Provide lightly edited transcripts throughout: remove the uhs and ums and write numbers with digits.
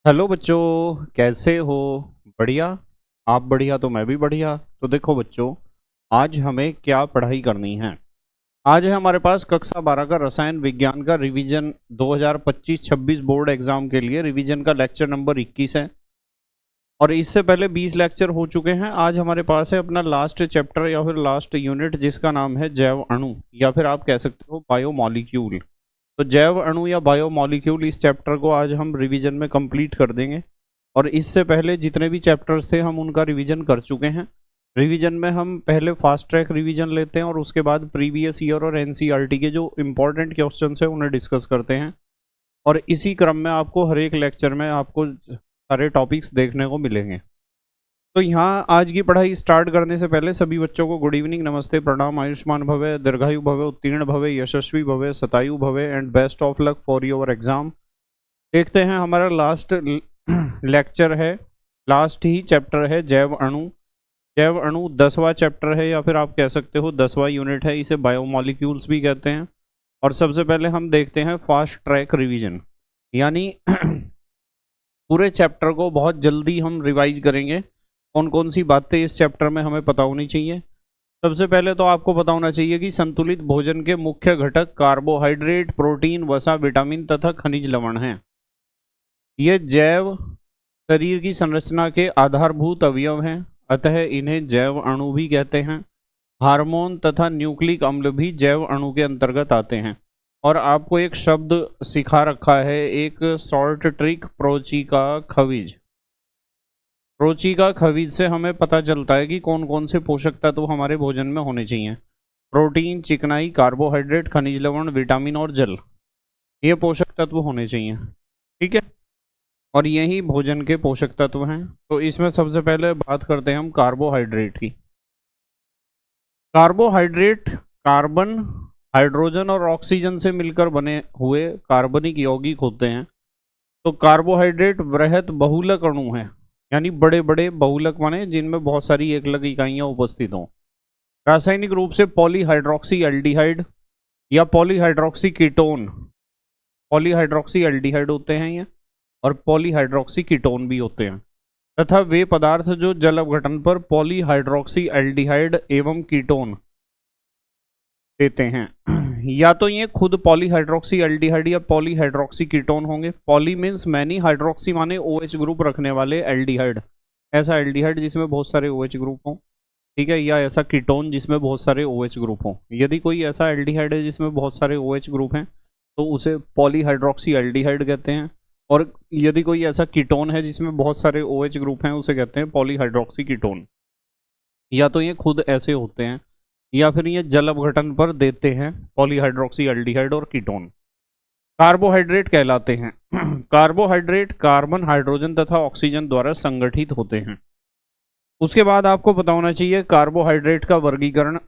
Hello बच्चों, कैसे हो? बढ़िया। आप बढ़िया तो मैं भी बढ़िया। तो देखो बच्चों, आज हमें क्या पढ़ाई करनी है। आज है हमारे पास कक्षा 12 का रसायन विज्ञान का रिवीजन 2025-26 बोर्ड एग्जाम के लिए रिवीजन का लेक्चर नंबर 21 है। और इससे पहले 20 लेक्चर हो चुके हैं। आज हमारे पास है अपना लास्ट चैप्टर या फिर लास्ट यूनिट, जिसका नाम है जैव अणु, या फिर आप कह सकते हो बायोमॉलिक्यूल। तो जैव अणु या बायोमॉलिक्यूल, इस चैप्टर को आज हम रिवीजन में कंप्लीट कर देंगे। और इससे पहले जितने भी चैप्टर्स थे हम उनका रिवीजन कर चुके हैं। रिवीजन में हम पहले फास्ट ट्रैक रिवीजन लेते हैं और उसके बाद प्रीवियस ईयर और एनसीईआरटी के जो इंपॉर्टेंट क्वेश्चंस हैं उन्हें डिस्कस करते हैं। और इसी क्रम में आपको हर एक लेक्चर में आपको सारे टॉपिक्स देखने को मिलेंगे। तो यहाँ आज की पढ़ाई स्टार्ट करने से पहले सभी बच्चों को गुड इवनिंग, नमस्ते, प्रणाम, आयुष्मान भवे, दीर्घायु भवे, उत्तीर्ण भवे, यशस्वी भवे, शतायु भवे and best of luck for your exam. देखते हैं, हमारा लास्ट लेक्चर है, लास्ट ही चैप्टर है जैव अणु। जैव अणु 10वां चैप्टर है, या फिर आप कह सकते हो 10वां यूनिट है। इसे बायोमॉलिक्यूल्स भी कहते हैं। और सबसे पहले हम देखते हैं फास्ट ट्रैक रिवीजन, यानी पूरे चैप्टर को बहुत जल्दी हम रिवाइज करेंगे। कौन कौन सी बातें इस चैप्टर में हमें पता होनी चाहिए। सबसे पहले तो आपको पता होना चाहिए कि संतुलित भोजन के मुख्य घटक कार्बोहाइड्रेट, प्रोटीन, वसा, विटामिन तथा खनिज लवण हैं। ये जैव शरीर की संरचना के आधारभूत अवयव हैं, अतः इन्हें जैव अणु भी कहते हैं। हार्मोन तथा न्यूक्लिक अम्ल भी जैव अणु के अंतर्गत आते हैं। और आपको एक शब्द सिखा रखा है, एक शॉर्ट ट्रिक, प्रोची का खनिज। प्रोची का खनिज से हमें पता चलता है कि कौन कौन से पोषक तत्व हमारे भोजन में होने चाहिए। प्रोटीन, चिकनाई, कार्बोहाइड्रेट, खनिज लवण, विटामिन और जल, ये पोषक तत्व होने चाहिए। ठीक है, और यही भोजन के पोषक तत्व हैं। तो इसमें सबसे पहले बात करते हैं हम कार्बोहाइड्रेट की। कार्बोहाइड्रेट कार्बन, हाइड्रोजन और ऑक्सीजन से मिलकर बने हुए कार्बनिक यौगिक होते हैं। तो कार्बोहाइड्रेट वृहत बहुलक अणु हैं, यानी बड़े बड़े बहुलक माने जिनमें बहुत सारी एकलक इकाइयां उपस्थित हों। रासायनिक रूप से पॉलीहाइड्रोक्सी एल्डिहाइड या पॉलीहाइड्रोक्सी कीटोन, पॉलीहाइड्रोक्सी एल्डिहाइड होते हैं ये, और पॉलीहाइड्रोक्सी कीटोन भी होते हैं। तथा वे पदार्थ जो जल अपघटन पर पॉलीहाइड्रोक्सी एल्डिहाइड एवं कीटोन देते हैं, या तो ये खुद पॉलीहाइड्रोक्सी एल्डिहाइड या पॉलीहाइड्रोक्सी कीटोन होंगे। पॉली मीन्स मैनी, हाइड्रोक्सी माने OH ग्रुप रखने वाले एल्डिहाइड, ऐसा एल्डिहाइड जिसमें बहुत सारे OH ग्रुप हों। ठीक है, या ऐसा कीटोन जिसमें बहुत सारे OH ग्रुप हों। यदि कोई ऐसा एल्डिहाइड है जिसमें बहुत सारे OH ग्रुप हैं तो उसे पॉलीहाइड्रोक्सी एल्डिहाइड कहते हैं। और यदि कोई ऐसा कीटोन है जिसमें बहुत सारे OH ग्रुप हैं उसे कहते हैं पॉलीहाइड्रोक्सी कीटोन। या तो ये खुद ऐसे होते हैं या फिर ये जल अपघटन पर देते हैं पॉलीहाइड्रोक्सी एल्डिहाइड और कीटोन। कार्बोहाइड्रेट कहलाते हैं। कार्बोहाइड्रेट कार्बन, हाइड्रोजन तथा ऑक्सीजन द्वारा संगठित होते हैं। उसके बाद आपको पता होना चाहिए कार्बोहाइड्रेट का वर्गीकरण।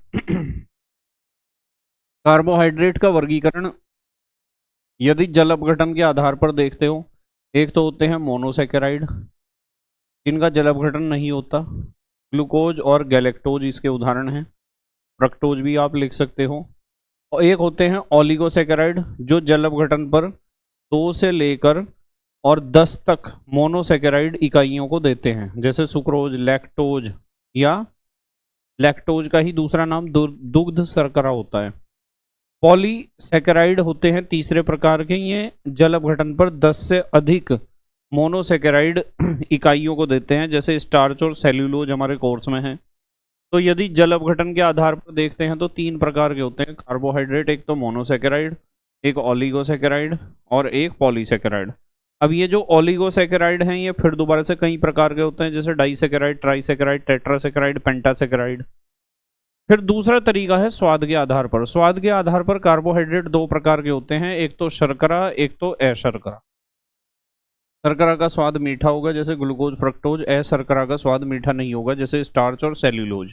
कार्बोहाइड्रेट का वर्गीकरण यदि जल अपघटन के आधार पर देखते हो, एक तो होते हैं मोनोसैकेराइड, जिनका जल अपघटन नहीं होता। ग्लूकोज और गैलेक्टोज इसके उदाहरण हैं। फ्रक्टोज भी आप लिख सकते हो। और एक होते हैं ओलिगोसैकेराइड, जो जल अपघटन पर 2 से लेकर और 10 तक मोनोसैकेराइड इकाइयों को देते हैं, जैसे सुक्रोज, लैक्टोज, या लैक्टोज का ही दूसरा नाम दुग्ध शर्करा होता है। पॉलीसैकेराइड होते हैं तीसरे प्रकार के, ये जल अपघटन पर 10 से अधिक मोनोसैकेराइड इकाइयों को देते हैं, जैसे स्टार्च और सेल्यूलोज हमारे कोर्स में है। तो यदि जल अपघटन के आधार पर देखते हैं तो 3 प्रकार के होते हैं कार्बोहाइड्रेट, एक तो मोनोसैकेराइड, एक ओलिगोसैकेराइड और एक पॉलीसैकेराइड। अब ये जो ओलिगोसैकेराइड हैं ये फिर दोबारा से कई प्रकार के होते हैं, जैसे डाइसैकेराइड, ट्राइसैकेराइड, टेट्रासैकेराइड, पेंटासैकेराइड। फिर दूसरा तरीका है स्वाद के आधार पर। स्वाद के आधार पर कार्बोहाइड्रेट 2 प्रकार के होते हैं, एक तो शर्करा, एक तो अशर्करा। शर्करा का स्वाद मीठा होगा जैसे ग्लूकोज, फ्रक्टोज। अशर्करा का स्वाद मीठा नहीं होगा जैसे स्टार्च और सेल्यूलोज।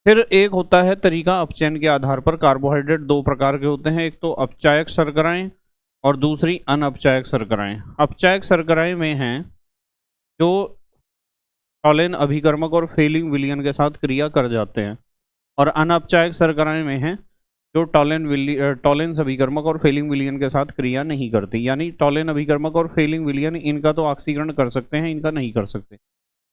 फिर एक होता है तरीका अपचयन के आधार पर। कार्बोहाइड्रेट 2 प्रकार के होते हैं, एक तो अपचायक शर्कराएं और दूसरी अनअपचायक शर्कराएं। अपचायक शर्कराएं में हैं जो टॉलेन अभिकर्मक और फेलिंग विलयन के साथ क्रिया कर जाते हैं, और अनअपचायक शर्कराएं में हैं जो टॉलेन अभिकर्मक और फेलिंग विलयन के साथ क्रिया नहीं करती। यानी टॉलेन अभिकर्मक और फेलिंग विलयन इनका तो ऑक्सीकरण कर सकते हैं, इनका नहीं कर सकते।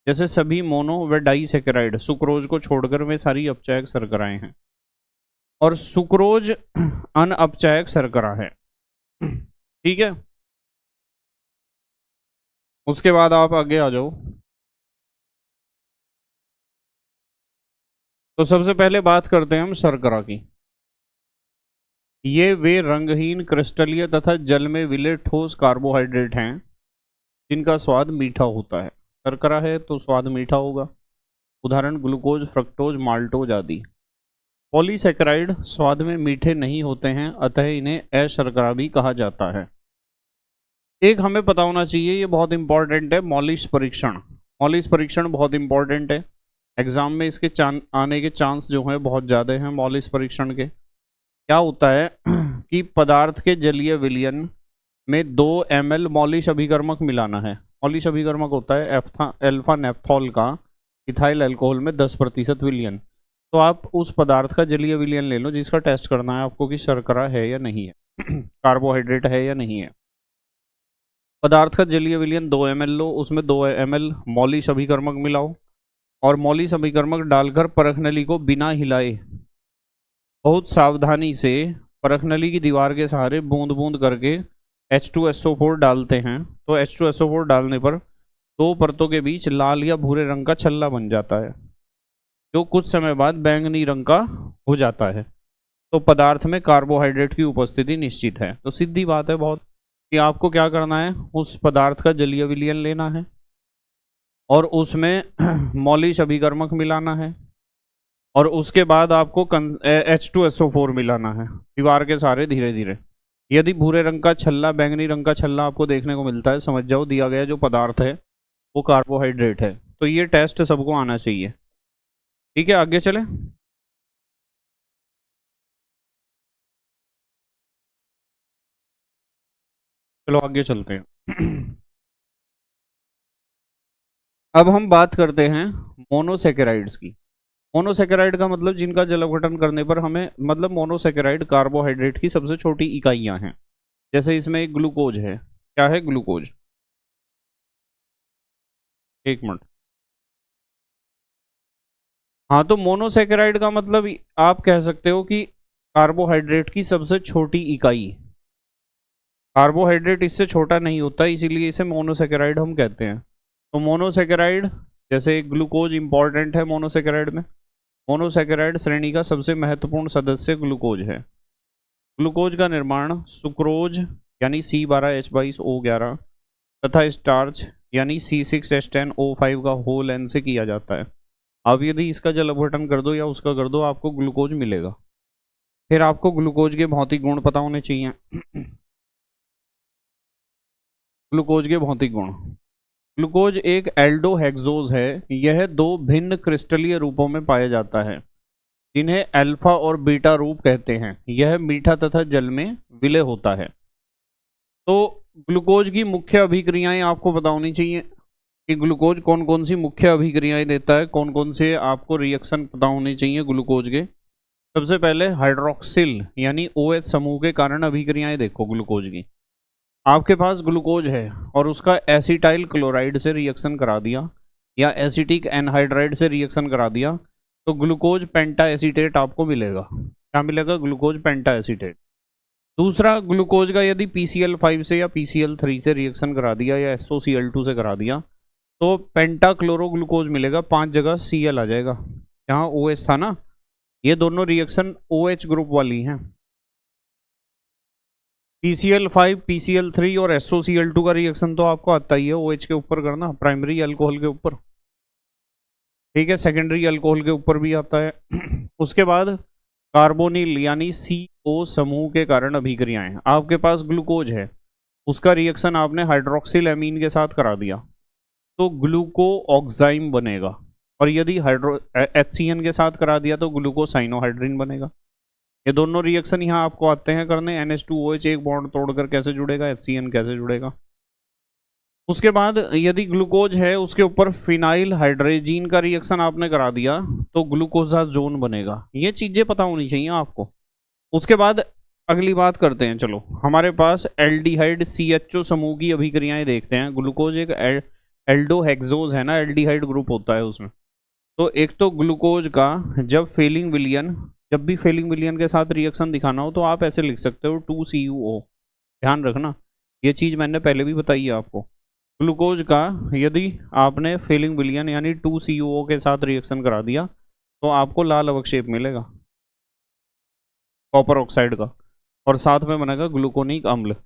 जैसे सभी मोनो व डाइसैकेराइड सुक्रोज को छोड़कर वे सारी अपचायक शर्कराएं हैं, और सुक्रोज अनअपचायक शर्करा है। ठीक है, उसके बाद आप आगे आ जाओ। तो सबसे पहले बात करते हैं हम शर्करा की। ये वे रंगहीन क्रिस्टलीय तथा जल में विले ठोस कार्बोहाइड्रेट हैं जिनका स्वाद मीठा होता है। शर्करा है तो स्वाद मीठा होगा। उदाहरण ग्लूकोज, फ्रक्टोज, माल्टोज आदि। पॉलीसैकेराइड स्वाद में मीठे नहीं होते हैं, अतः इन्हें अशर्करा भी कहा जाता है। एक हमें पता होना चाहिए, ये बहुत इंपॉर्टेंट है, मॉलिश परीक्षण। मॉलिश परीक्षण बहुत इंपॉर्टेंट है, एग्जाम में इसके आने के चांस जो है बहुत ज़्यादा हैं मॉलिश परीक्षण के। क्या होता है कि पदार्थ के जलीय विलयन में 2 ml मॉलिश अभिकर्मक मिलाना है। मॉलिश अभिकर्मक होता है अल्फा नेफ्थॉल का इथाइल अल्कोहल में 10% विलयन। तो आप उस पदार्थ का जलीय विलयन ले लो जिसका टेस्ट करना है आपको कि शर्करा है या नहीं है, कार्बोहाइड्रेट है या नहीं है। पदार्थ का जलीय विलयन 2 ml लो, उसमें 2 ml मॉलिश अभिकर्मक मिलाओ और मॉलिश अभिकर्मक डालकर परखनली को बिना हिलाए बहुत सावधानी से परखनली की दीवार के सहारे बूंद बूंद करके H2SO4 डालते हैं। तो H2SO4 डालने पर 2 परतों के बीच लाल या भूरे रंग का छल्ला बन जाता है, जो कुछ समय बाद बैंगनी रंग का हो जाता है। तो पदार्थ में कार्बोहाइड्रेट की उपस्थिति निश्चित है। तो सीधी बात है बहुत कि आपको क्या करना है, उस पदार्थ का जलीय विलयन लेना है और उसमें मॉलिश अभिकर्मक मिलाना है और उसके बाद आपको H2SO4 मिलाना है दीवार के सहारे धीरे धीरे। यदि भूरे रंग का छल्ला, बैंगनी रंग का छल्ला आपको देखने को मिलता है, समझ जाओ दिया गया जो पदार्थ है वो कार्बोहाइड्रेट है। तो ये टेस्ट सबको आना चाहिए। ठीक है, आगे चले। चलो आगे चलते हैं। अब हम बात करते हैं मोनोसेकेराइड्स की। मोनोसेकेराइड का मतलब जिनका जल अपघटन करने पर हमें, मतलब मोनोसेकेराइड कार्बोहाइड्रेट की सबसे छोटी इकाइयां हैं। जैसे इसमें एक ग्लूकोज है। क्या है ग्लूकोज? एक मिनट। हाँ, तो मोनोसेकेराइड का मतलब आप कह सकते हो कि कार्बोहाइड्रेट की सबसे छोटी इकाई। कार्बोहाइड्रेट इससे छोटा नहीं होता, इसीलिए इसे मोनोसेकेराइड हम कहते हैं। तो मोनोसेकेराइड, जैसे ग्लूकोज इंपॉर्टेंट है मोनोसेकेराइड में। मोनोसेकेराइड श्रेणी का सबसे महत्वपूर्ण सदस्य ग्लूकोज है। ग्लूकोज का निर्माण सुक्रोज यानी C12H22O11 तथा स्टार्च यानी C6H10O5 का होल एन से किया जाता है। अब यदि इसका जल अपघटन कर दो या उसका कर दो, आपको ग्लूकोज मिलेगा। फिर आपको ग्लूकोज के भौतिक गुण पता होने चाहिए। ग्लूकोज के भौतिक गुण। ग्लूकोज एक एल्डोहेक्सोज है। यह 2 भिन्न क्रिस्टलीय रूपों में पाया जाता है जिन्हें अल्फा और बीटा रूप कहते हैं। यह मीठा तथा जल में विलय होता है। तो ग्लूकोज की मुख्य अभिक्रियाएं आपको पता होनी चाहिए कि ग्लूकोज कौन कौन सी मुख्य अभिक्रियाएं देता है, कौन कौन से आपको रिएक्शन पता होने चाहिए ग्लूकोज के। सबसे पहले हाइड्रोक्सिल यानी OH समूह के कारण अभिक्रियाएं देखो ग्लूकोज की। आपके पास ग्लूकोज है और उसका एसिटाइल क्लोराइड से रिएक्शन करा दिया या एसिटिक एनहाइड्राइड से रिएक्शन करा दिया, तो ग्लूकोज पेंटा एसीटेट आपको मिलेगा। क्या मिलेगा? ग्लूकोज पेंटा एसीटेट। दूसरा, ग्लूकोज का यदि PCl5 से या PCl3 से रिएक्शन करा दिया या SOCl2 से करा दिया तो पेंटा क्लोरोग्लूकोज मिलेगा। 5 जगह Cl आ जाएगा, यहाँ OH था ना। ये दोनों रिएक्शन OH ग्रुप वाली हैं। PCl5, PCl3 और SOCl2 का रिएक्शन तो आपको आता ही है OH के ऊपर करना, प्राइमरी अल्कोहल के ऊपर। ठीक है, सेकेंडरी अल्कोहल के ऊपर भी आता है। उसके बाद कार्बोनिल यानी CO समूह के कारण अभिक्रियाएं। आपके पास ग्लूकोज है, उसका रिएक्शन आपने हाइड्रोक्सिल एमीन के साथ करा दिया तो ग्लूको ऑक्साइम बनेगा, और यदि HCN के साथ करा दिया तो ग्लूकोसाइनोहाइड्रिन बनेगा। ये दोनों रिएक्शन यहाँ आपको आते हैं करने। NH2OH एक बॉन्ड तोड़कर कैसे जुड़ेगा, HCN कैसे जुड़ेगा। उसके बाद यदि ग्लूकोज है उसके ऊपर फिनाइल हाइड्रोजीन का रिएक्शन आपने करा दिया तो ग्लूकोजाजोन बनेगा। ये चीजें पता होनी चाहिए आपको। उसके बाद अगली बात करते हैं। चलो हमारे पास एल्डिहाइड CHO समूह की अभिक्रियाएं देखते हैं। ग्लूकोज एक एल्डोहेक्सोज है ना, एल्डिहाइड ग्रुप होता है उसमें। तो एक तो ग्लूकोज का जब भी फेलिंग विलियन के साथ रिएक्शन दिखाना हो तो आप ऐसे लिख सकते हो 2CuO। ध्यान रखना, ये चीज मैंने पहले भी बताई है आपको। ग्लूकोज का यदि आपने फेलिंग विलियन यानी 2CuO के साथ रिएक्शन करा दिया तो आपको लाल अवक्षेप मिलेगा कॉपर ऑक्साइड का, और साथ में बनेगा ग्लूकोनिक अम्ल,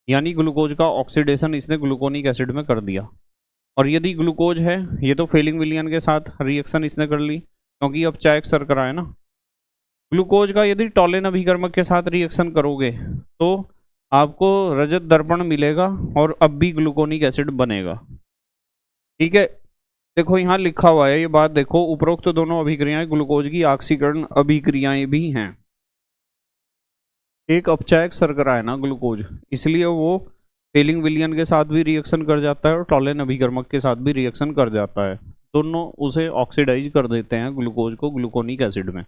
यानी ग्लूकोज का ऑक्सीडेशन इसने ग्लूकोनिक एसिड में कर दिया। और यदि ग्लूकोज है, ये तो फेलिंग विलियन के साथ रिएक्शन इसने कर ली क्योंकि अब चायक शर्करा है ना। ग्लूकोज का यदि टॉलेन अभिकर्मक के साथ रिएक्शन करोगे तो आपको रजत दर्पण मिलेगा और अब भी ग्लूकोनिक एसिड बनेगा। ठीक है, देखो यहाँ लिखा हुआ है ये बात देखो, उपरोक्त दोनों अभिक्रियाएं ग्लूकोज की ऑक्सीकरण अभिक्रियाएं भी हैं। एक अपचायक शर्करा है ना ग्लूकोज, इसलिए वो फेलिंग विलियन के साथ भी रिएक्शन कर जाता है और टॉलेन अभिकर्मक के साथ भी रिएक्शन कर जाता है। दोनों उसे ऑक्सीडाइज कर देते हैं ग्लूकोज को ग्लूकोनिक एसिड में।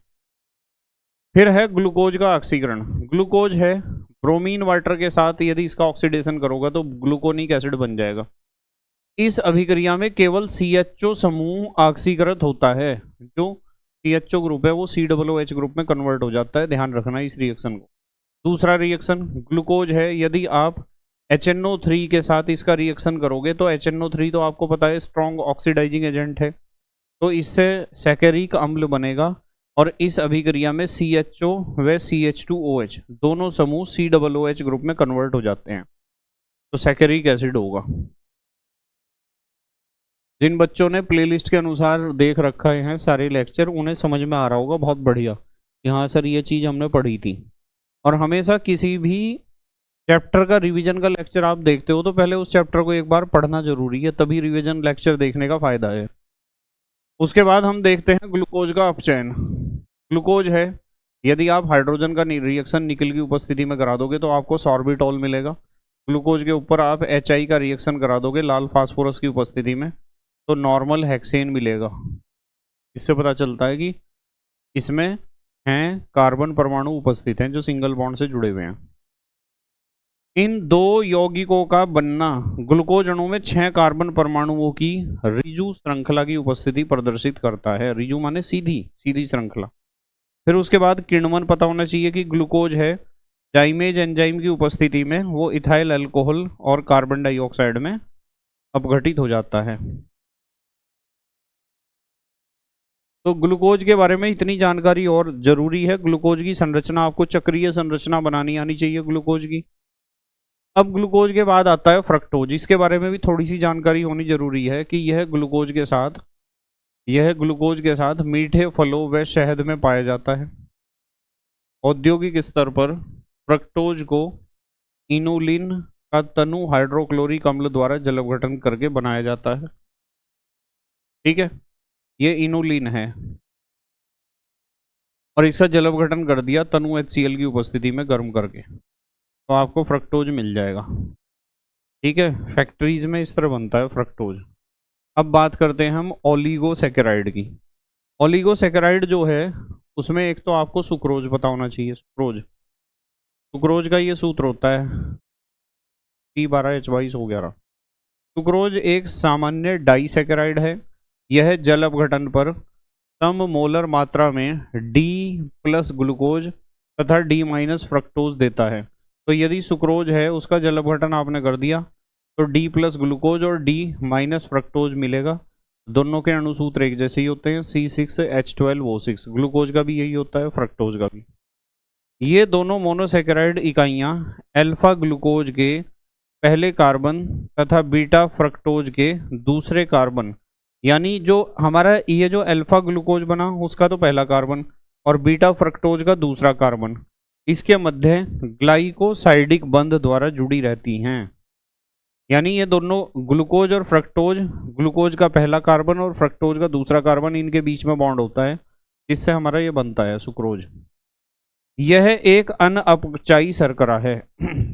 फिर है ग्लूकोज का ऑक्सीकरण। ग्लूकोज है ब्रोमीन वाटर के साथ यदि इसका ऑक्सीडेशन करोगे तो ग्लूकोनिक एसिड बन जाएगा। इस अभिक्रिया में केवल CHO समूह ऑक्सीकृत होता है, जो CHO ग्रुप है वो COOH ग्रुप में कन्वर्ट हो जाता है। ध्यान रखना इस रिएक्शन को। दूसरा रिएक्शन ग्लूकोज है, यदि आप HNO3 के साथ इसका रिएक्शन करोगे तो HNO3 तो आपको पता है स्ट्रॉन्ग ऑक्सीडाइजिंग एजेंट है, तो इससे सैकरिक अम्ल बनेगा और इस अभिक्रिया में CHO व CH2OH दोनों समूह COOH ग्रुप में कन्वर्ट हो जाते हैं, तो सैकरिक एसिड होगा। जिन बच्चों ने प्लेलिस्ट के अनुसार देख रखा है सारे लेक्चर, उन्हें समझ में आ रहा होगा, बहुत बढ़िया। यहाँ सर ये चीज़ हमने पढ़ी थी। और हमेशा किसी भी चैप्टर का रिवीजन का लेक्चर आप देखते हो तो पहले उस चैप्टर को एक बार पढ़ना जरूरी है, तभी रिवीजन लेक्चर देखने का फायदा है। उसके बाद हम देखते हैं ग्लूकोज का अपचयन। ग्लूकोज है, यदि आप हाइड्रोजन का रिएक्शन निकल की उपस्थिति में करा दोगे तो आपको सॉर्बिटॉल मिलेगा। ग्लूकोज के ऊपर आप HI का रिएक्शन करा दोगे लाल फास्फोरस की उपस्थिति में तो नॉर्मल हेक्सेन मिलेगा। इससे पता चलता है कि इसमें हैं कार्बन परमाणु उपस्थित हैं जो सिंगल बॉन्ड से जुड़े हुए हैं। इन दो यौगिकों का बनना ग्लूकोज अणु में 6 कार्बन परमाणुओं की रिजु श्रृंखला की उपस्थिति प्रदर्शित करता है। रिजु माने सीधी श्रृंखला। फिर उसके बाद किण्वन पता होना चाहिए कि ग्लूकोज है जाइमेज एंजाइम की उपस्थिति में वो इथाइल अल्कोहल और कार्बन डाइऑक्साइड में अपघटित हो जाता है। तो ग्लूकोज के बारे में इतनी जानकारी और जरूरी है। ग्लूकोज की संरचना आपको चक्रीय संरचना बनानी आनी चाहिए ग्लूकोज की। अब ग्लूकोज के बाद आता है फ्रक्टोज। इसके बारे में भी थोड़ी सी जानकारी होनी जरूरी है कि यह ग्लूकोज के साथ मीठे फलों व शहद में पाया जाता है। औद्योगिक स्तर पर फ्रक्टोज को इनुलिन का तनु हाइड्रोक्लोरिक अम्ल द्वारा जलवघटन करके बनाया जाता है। ठीक है, ये इनुलिन है और इसका जलवघटन कर दिया तनु HCl की उपस्थिति में गर्म करके, तो आपको फ्रक्टोज मिल जाएगा। ठीक है, फैक्ट्रीज में इस तरह बनता है फ्रक्टोज। अब बात करते हैं हम ओलिगोसैकेराइड की। ओलिगोसैकेराइड जो है उसमें एक तो आपको सुक्रोज पता होना चाहिए। सुक्रोज का ये सूत्र होता है C12H22O11। सुक्रोज एक सामान्य डाइसैकेराइड है। यह जल अपघटन पर सम मोलर मात्रा में D+ ग्लूकोज तथा D- फ्रक्टोज देता है। तो यदि सुक्रोज है उसका जल अपघटन आपने कर दिया तो D+ ग्लूकोज और D- फ्रक्टोज मिलेगा। दोनों के अणुसूत्र एक जैसे ही होते हैं, C6H12O6। ग्लूकोज का भी यही होता है, फ्रक्टोज का भी। ये दोनों मोनोसैकेराइड इकाइयाँ अल्फा ग्लूकोज के पहले कार्बन तथा बीटा फ्रक्टोज के दूसरे कार्बन, यानी जो हमारा ये जो अल्फा ग्लूकोज बना उसका तो पहला कार्बन और बीटा फ्रक्टोज का दूसरा कार्बन, इसके मध्य ग्लाइकोसाइडिक बंध द्वारा जुड़ी रहती हैं। यानी ये दोनों ग्लूकोज और फ्रक्टोज, ग्लूकोज का पहला कार्बन और फ्रक्टोज का दूसरा कार्बन, इनके बीच में बॉन्ड होता है जिससे हमारा ये बनता है सुक्रोज। यह एक अनअपचयी शर्करा है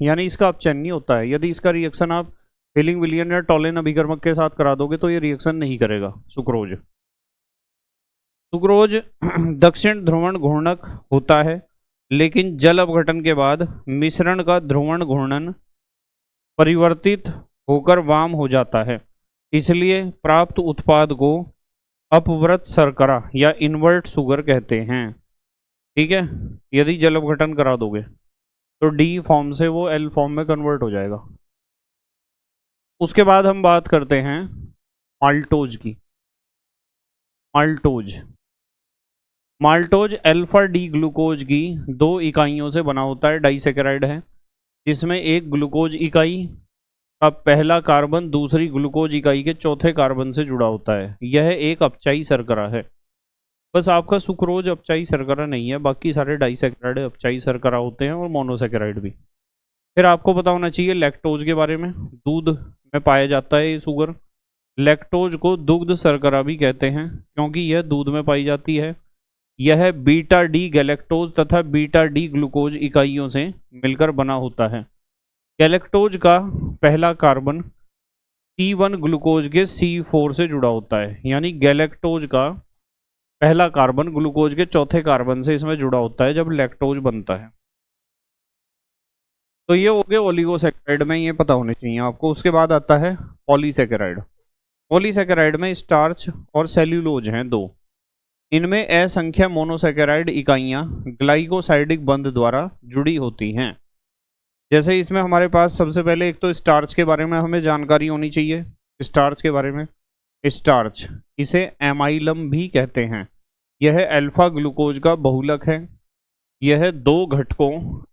यानी इसका अपचयन नहीं होता है। यदि इसका रिएक्शन आप फेलिंग विलियन या टॉलेन अभिकर्मक के साथ करा दोगे तो ये रिएक्शन नहीं करेगा सुक्रोज। सुक्रोज दक्षिण ध्रुवण घूर्णक होता है लेकिन जल अपघटन के बाद मिश्रण का ध्रुवण घूर्णन परिवर्तित होकर वाम हो जाता है, इसलिए प्राप्त उत्पाद को अपव्रत शर्करा या इन्वर्ट शुगर कहते हैं। ठीक है, यदि जल अपघटन करा दोगे तो डी फॉर्म से वो एल फॉर्म में कन्वर्ट हो जाएगा। उसके बाद हम बात करते हैं माल्टोज की। Maltose maltose alpha D glucose की 2 इकाइयों से बना होता है, डाइसेकेराइड है, जिसमें एक ग्लूकोज इकाई का पहला कार्बन दूसरी ग्लूकोज इकाई के चौथे कार्बन से जुड़ा होता है। यह एक अपचायी शर्करा है। बस आपका सुक्रोज अपचायी शर्करा नहीं है, बाकी सारे डाइसेकेराइड अपचायी शर्करा होते हैं और मोनोसेकेराइड भी। फिर आपको पता होना चाहिए लैक्टोज के बारे में। दूध में पाया जाता है ये शुगर। लैक्टोज को दुग्ध शर्करा भी कहते हैं क्योंकि यह दूध में पाई जाती है। यह बीटा डी गैलेक्टोज तथा बीटा डी ग्लूकोज इकाइयों से मिलकर बना होता है। गैलेक्टोज का पहला कार्बन C1 ग्लूकोज के C4 से जुड़ा होता है, यानी गैलेक्टोज का पहला कार्बन ग्लूकोज के चौथे कार्बन से इसमें जुड़ा होता है जब लैक्टोज बनता है। तो ये हो गए ओलिगोसेकेराइड में, ये पता होने चाहिए आपको। उसके बाद आता है पॉलीसेकेराइड। पॉलीसेकेराइड में स्टार्च और सेल्यूलोज हैं 2। इनमें असंख्य मोनोसेकेराइड इकाइयां ग्लाइकोसाइडिक बंध द्वारा जुड़ी होती हैं। जैसे इसमें हमारे पास सबसे पहले एक तो स्टार्च के बारे में हमें जानकारी होनी चाहिए। स्टार्च के बारे में, स्टार्च इसे एमाइलम भी कहते हैं। यह अल्फा ग्लूकोज का बहुलक है। यह 2 घटकों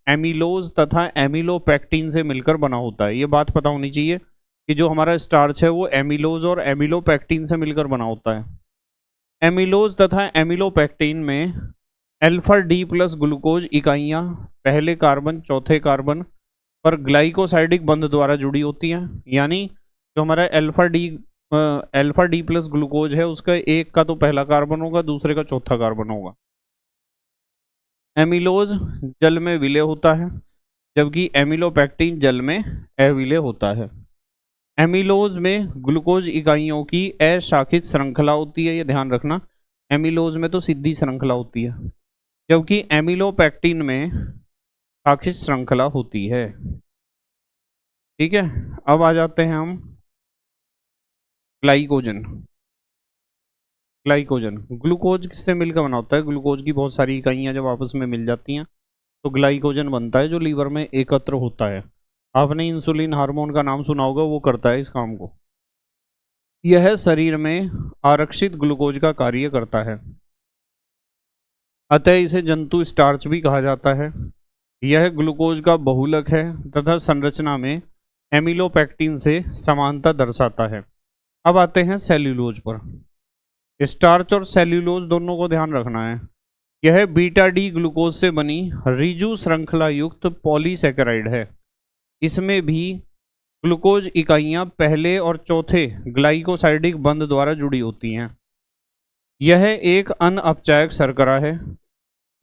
एमिलोज तथा एमिलोपेक्टिन से मिलकर बना होता है। ये बात पता होनी चाहिए कि जो हमारा स्टार्च है वो एमिलोज और एमिलोपेक्टिन से मिलकर बना होता है। एमिलोज तथा एमिलोपेक्टिन में अल्फा डी प्लस ग्लूकोज इकाइयां पहले कार्बन चौथे कार्बन पर ग्लाइकोसाइडिक बंध द्वारा जुड़ी होती हैं। यानी जो हमारा अल्फा डी प्लस ग्लूकोज है उसका एक का तो पहला कार्बन होगा, दूसरे का चौथा कार्बन होगा। एमिलोज जल में विलय होता है जबकि एमिलोपेक्टिन जल में अविलय होता है। एमिलोज में ग्लूकोज इकाइयों की अशाखित श्रृंखला होती है, ये ध्यान रखना। एमिलोज में तो सीधी श्रृंखला होती है जबकि एमिलोपेक्टिन में शाखित श्रृंखला होती है। ठीक है, अब आ जाते हैं हम ग्लाइकोजन। ग्लाइकोजन ग्लूकोज किससे मिलकर बना होता है? ग्लूकोज की बहुत सारी इकाइयां जब आपस में मिल जाती हैं तो ग्लाइकोजन बनता है जो लीवर में एकत्र होता है। आपने इंसुलिन हार्मोन का नाम सुना होगा, वो करता है इस काम को। यह शरीर में आरक्षित ग्लूकोज का कार्य करता है, अतः इसे जंतु स्टार्च भी कहा जाता है। यह ग्लूकोज का बहुलक है तथा संरचना में एमिलोपेक्टिन से समानता दर्शाता है। अब आते हैं सेल्यूलोज पर। स्टार्च और सेल्यूलोज दोनों को ध्यान रखना है। यह बीटा डी ग्लूकोज से बनी रिजु श्रृंखला युक्त पॉलीसेकेराइड है। इसमें भी ग्लूकोज इकाइयां पहले और चौथे ग्लाइकोसाइडिक बंध द्वारा जुड़ी होती हैं। यह एक अनअपचायक शर्करा है।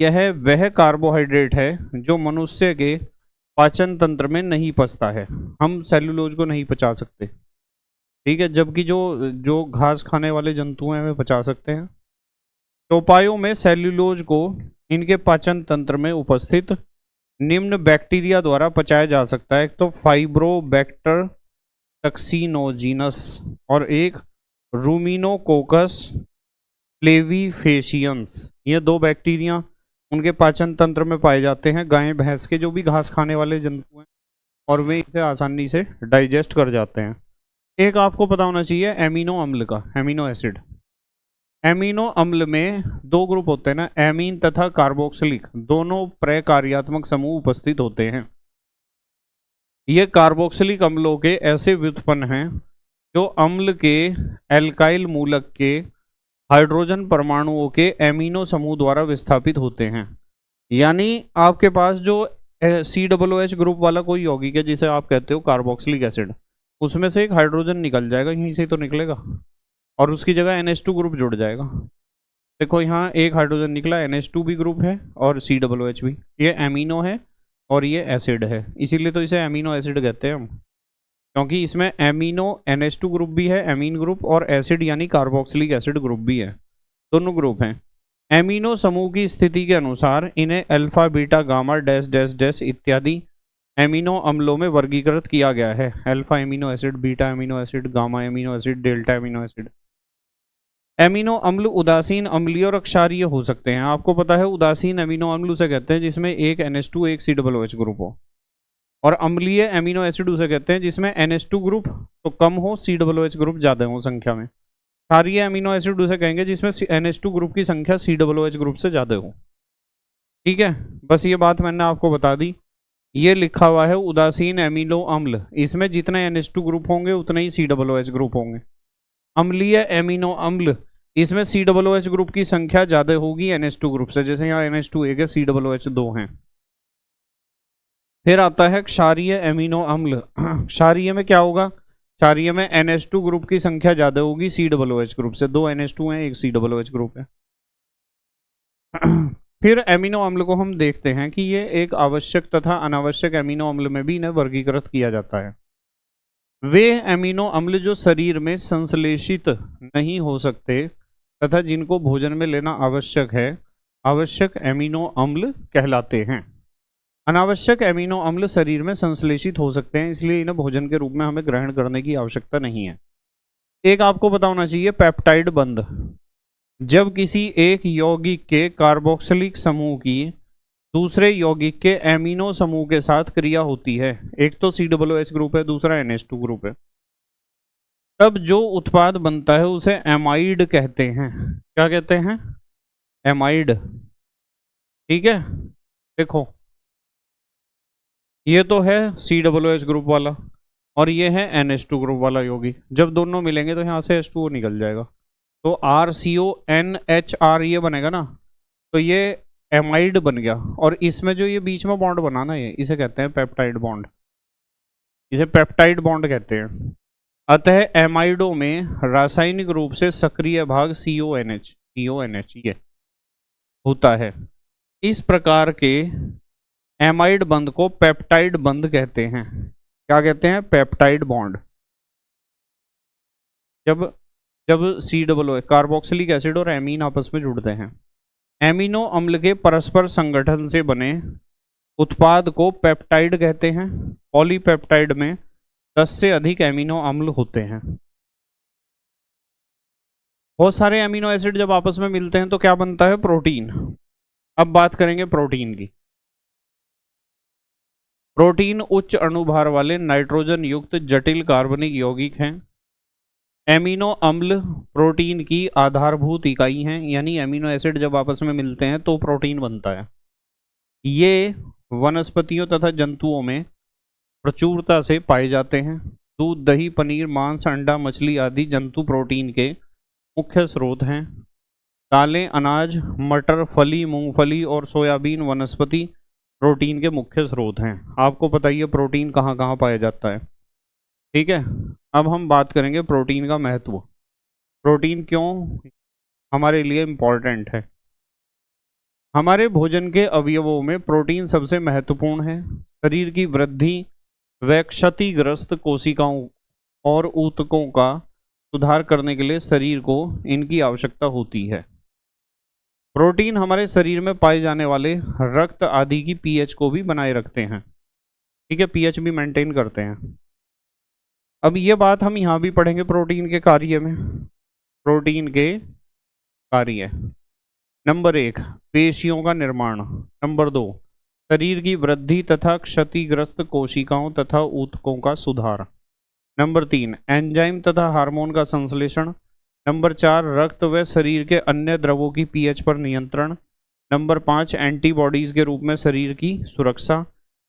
यह वह कार्बोहाइड्रेट है जो मनुष्य के पाचन तंत्र में नहीं पचता है। हम सेल्यूलोज को नहीं पचा सकते, ठीक है, जबकि जो घास खाने वाले जंतु हैं वे पचा सकते हैं। चौपायों में सेल्यूलोज को इनके पाचन तंत्र में उपस्थित निम्न बैक्टीरिया द्वारा पचाया जा सकता है। एक तो फाइब्रोबैक्टर टक्सिनोजीनस और एक रूमिनोकोकस फ्लेविफेशियंस। ये 2 बैक्टीरिया उनके पाचन तंत्र में पाए जाते हैं, गाय भैंस के जो भी घास खाने वाले जंतु हैं, और वे इसे आसानी से डाइजेस्ट कर जाते हैं। एक आपको पता होना चाहिए एमिनो अम्ल का, एमिनो एसिड। एमिनो अम्ल में 2 ग्रुप होते हैं ना, एमीन तथा कार्बोक्सिलिक, दोनों प्रकार्यात्मक समूह उपस्थित होते हैं। ये कार्बोक्सिलिक अम्लों के ऐसे व्युत्पन्न हैं जो अम्ल के एल्काइल मूलक के हाइड्रोजन परमाणुओं के एमिनो समूह द्वारा विस्थापित होते हैं। यानी आपके पास जो COOH ग्रुप वाला कोई यौगिक है जिसे आप कहते हो कार्बोक्सिलिक एसिड, उसमें से एक हाइड्रोजन निकल जाएगा, यहीं से तो निकलेगा, और उसकी जगह NH2 ग्रुप जुड़ जाएगा। देखो यहाँ एक हाइड्रोजन निकला, NH2 भी ग्रुप है और COOH भी। ये एमिनो है और ये एसिड है, इसीलिए तो इसे एमिनो एसिड कहते हैं हम, क्योंकि इसमें एमिनो NH2 ग्रुप भी है, एमीन ग्रुप, और एसिड यानी कार्बोक्सिलिक एसिड ग्रुप भी है, दोनों ग्रुप हैं। एमिनो समूह की स्थिति के अनुसार इन्हें alpha beta gamma dash dash dash इत्यादि एमिनो अम्लों में वर्गीकृत किया गया है। Alpha amino acid, beta amino acid, gamma amino acid, delta amino acid. Amino अम्ल उदासीन, अम्लीय और क्षारीय हो सकते हैं। आपको पता है उदासीन एमिनो अम्ल उसे कहते हैं जिसमें एक NH2 एक COOH ग्रुप हो, और अम्लीय एमिनो एसिड उसे कहते हैं जिसमें NH2 ग्रुप तो कम हो, COOH ग्रुप ज्यादा हो संख्या में। क्षारीय एमिनो एसिड उसे कहेंगे जिसमें NH2 ग्रुप की संख्या COOH ग्रुप से ज्यादा हो। ठीक है, बस ये बात मैंने आपको बता दी। ये लिखा हुआ है उदासीन एमिनो अम्ल, इसमें जितने NH2 ग्रुप होंगे उतने ही COOH ग्रुप होंगे। अम्लीय एमिनो अम्ल, इसमें COOH ग्रुप की संख्या ज्यादा होगी NH2 ग्रुप से, जैसे यहाँ NH2 1 है, COOH 2 हैं। फिर आता है क्षारीय एमिनो अम्ल। क्षारीय में क्या होगा? क्षारीय में NH2 ग्रुप की संख्या ज्यादा होगी COOH ग्रुप से, 2 NH2 हैं, 1 COOH ग्रुप है। फिर एमिनो अम्ल को हम देखते हैं कि ये एक आवश्यक तथा अनावश्यक एमिनो अम्ल में भी इन्हें वर्गीकृत किया जाता है। वे एमिनो अम्ल जो शरीर में संश्लेषित नहीं हो सकते तथा जिनको भोजन में लेना आवश्यक है, आवश्यक एमिनो अम्ल कहलाते हैं। अनावश्यक एमिनो अम्ल शरीर में संश्लेषित हो सकते हैं, इसलिए इन्हें भोजन के रूप में हमें ग्रहण करने की आवश्यकता नहीं है। एक आपको पता होना चाहिए पेप्टाइड बंध। जब किसी एक यौगिक के कार्बोक्सिलिक समूह की दूसरे यौगिक के एमिनो समूह के साथ क्रिया होती है, एक तो COOH ग्रुप है, दूसरा NH2 ग्रुप है, तब जो उत्पाद बनता है उसे एमाइड कहते हैं। क्या कहते हैं? एमाइड। ठीक है, देखो ये तो है COOH ग्रुप वाला और ये है NH2 ग्रुप वाला यौगिक। जब दोनों मिलेंगे तो यहाँ से H2O निकल जाएगा, तो RCONHR ये बनेगा ना, तो ये एमाइड बन गया। और इसमें जो ये बीच में बॉन्ड बना ना, ये इसे कहते हैं पेप्टाइड बॉन्ड, इसे पेप्टाइड बॉन्ड कहते हैं। अतः एमाइडों में रासायनिक रूप से सक्रिय भाग CONH ये होता है। इस प्रकार के एमाइड बंध को पेप्टाइड बंध कहते हैं। क्या कहते हैं? Peptide bond. जब जब COOH कार्बोक्सिलिक एसिड और एमीन आपस में जुड़ते हैं, एमिनो अम्ल के परस्पर संगठन से बने उत्पाद को पेप्टाइड कहते हैं। पॉलीपेप्टाइड में 10 से अधिक एमिनो अम्ल होते हैं। बहुत सारे एमिनो एसिड जब आपस में मिलते हैं तो क्या बनता है? प्रोटीन। अब बात करेंगे प्रोटीन की। प्रोटीन उच्च अणुभार वाले नाइट्रोजन युक्त जटिल कार्बनिक यौगिक हैं। एमिनो अम्ल प्रोटीन की आधारभूत इकाई हैं, यानी एमिनो एसिड जब आपस में मिलते हैं तो प्रोटीन बनता है। ये वनस्पतियों तथा जंतुओं में प्रचुरता से पाए जाते हैं। दूध, दही, पनीर, मांस, अंडा, मछली आदि जंतु प्रोटीन के मुख्य स्रोत हैं। दालें, अनाज, मटर, फली, मूंगफली और सोयाबीन वनस्पति प्रोटीन के मुख्य स्रोत हैं। आपको पता ही है प्रोटीन कहाँ कहाँ पाया जाता है। ठीक है, अब हम बात करेंगे प्रोटीन का महत्व। प्रोटीन क्यों हमारे लिए इम्पोर्टेंट है? हमारे भोजन के अवयवों में प्रोटीन सबसे महत्वपूर्ण है। शरीर की वृद्धि व क्षतिग्रस्त कोशिकाओं और ऊतकों का सुधार करने के लिए शरीर को इनकी आवश्यकता होती है। प्रोटीन हमारे शरीर में पाए जाने वाले रक्त आदि की pH को भी बनाए रखते हैं। ठीक है, pH भी मेंटेन करते हैं। अब ये बात हम यहाँ भी पढ़ेंगे प्रोटीन के कार्य में। प्रोटीन के कार्य, नंबर 1 पेशियों का निर्माण, नंबर 2 शरीर की वृद्धि तथा क्षतिग्रस्त कोशिकाओं तथा ऊतकों का सुधार, नंबर 3 एंजाइम तथा हार्मोन का संश्लेषण, नंबर 4 रक्त व शरीर के अन्य द्रवों की pH पर नियंत्रण, नंबर 5 एंटीबॉडीज के रूप में शरीर की सुरक्षा,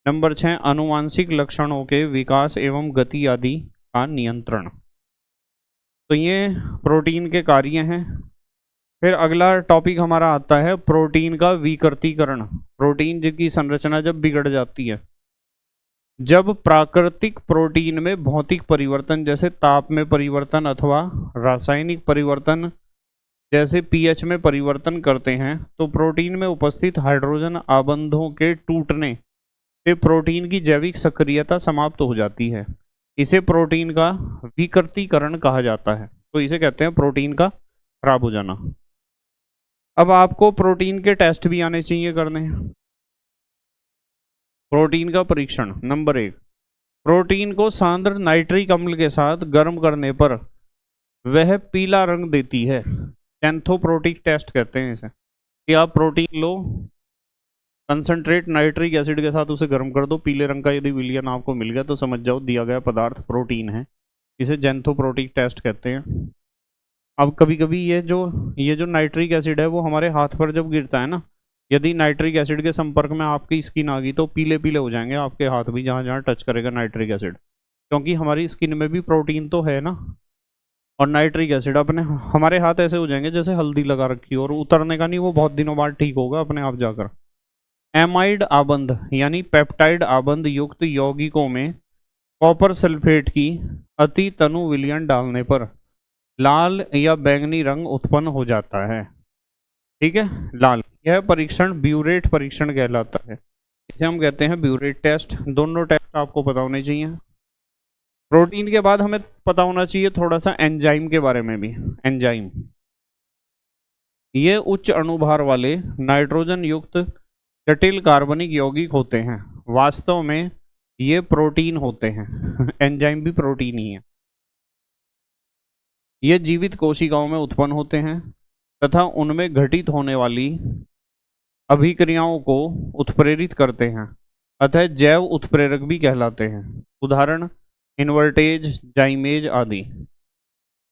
नंबर 6 आनुवांशिक लक्षणों के विकास एवं गति आदि का नियंत्रण। तो ये प्रोटीन के कार्य हैं। फिर अगला टॉपिक हमारा आता है प्रोटीन का विकृतीकरण। प्रोटीन की संरचना जब बिगड़ जाती है, जब प्राकृतिक प्रोटीन में भौतिक परिवर्तन जैसे ताप में परिवर्तन अथवा रासायनिक परिवर्तन जैसे pH में परिवर्तन करते हैं, तो प्रोटीन में उपस्थित हाइड्रोजन आबंधों के टूटने से प्रोटीन की जैविक सक्रियता समाप्त हो जाती है। इसे प्रोटीन का विकृतीकरण कहा जाता है। तो इसे कहते हैं प्रोटीन का खराब हो जाना। अब आपको प्रोटीन के टेस्ट भी आने चाहिए करने। प्रोटीन का परीक्षण नंबर 1, प्रोटीन को सांद्र नाइट्रिक अम्ल के साथ गर्म करने पर वह पीला रंग देती है। कैंथोप्रोटिक टेस्ट कहते हैं इसे, कि आप प्रोटीन लो, कंसंट्रेट नाइट्रिक एसिड के साथ उसे गर्म कर दो, पीले रंग का यदि विलयन आपको मिल गया तो समझ जाओ दिया गया पदार्थ प्रोटीन है। इसे जैंथोप्रोटिक टेस्ट कहते हैं। अब कभी कभी ये जो नाइट्रिक एसिड है वो हमारे हाथ पर जब गिरता है ना, यदि नाइट्रिक एसिड के संपर्क में आपकी स्किन आ गई तो पीले पीले हो जाएंगे आपके हाथ भी, जहाँ जहाँ टच करेगा नाइट्रिक एसिड, क्योंकि हमारी स्किन में भी प्रोटीन तो है ना। और नाइट्रिक एसिड अपने हमारे हाथ ऐसे हो जाएंगे जैसे हल्दी लगा रखी हो, और उतरने का नहीं, वो बहुत दिनों बाद ठीक होगा अपने आप जाकर। एमाइड आबंध यानी पेप्टाइड आबंध युक्त यौगिकों में कॉपर सल्फेट की अति तनु विलयन डालने पर लाल या बैंगनी रंग उत्पन्न हो जाता है। ठीक है, लाल। यह परीक्षण ब्यूरेट परीक्षण कहलाता है, इसे हम कहते हैं ब्यूरेट टेस्ट। दोनों टेस्ट आपको पता होने चाहिए। प्रोटीन के बाद हमें पता होना चाहिए थोड़ा सा एंजाइम के बारे में भी। एंजाइम ये उच्च अणुभार वाले नाइट्रोजन युक्त जटिल कार्बनिक यौगिक होते हैं। वास्तव में ये प्रोटीन होते हैं एंजाइम भी प्रोटीन ही है। ये जीवित कोशिकाओं में उत्पन्न होते हैं तथा उनमें घटित होने वाली अभिक्रियाओं को उत्प्रेरित करते हैं, अतः जैव उत्प्रेरक भी कहलाते हैं। उदाहरण इन्वर्टेज, जाइमेज आदि।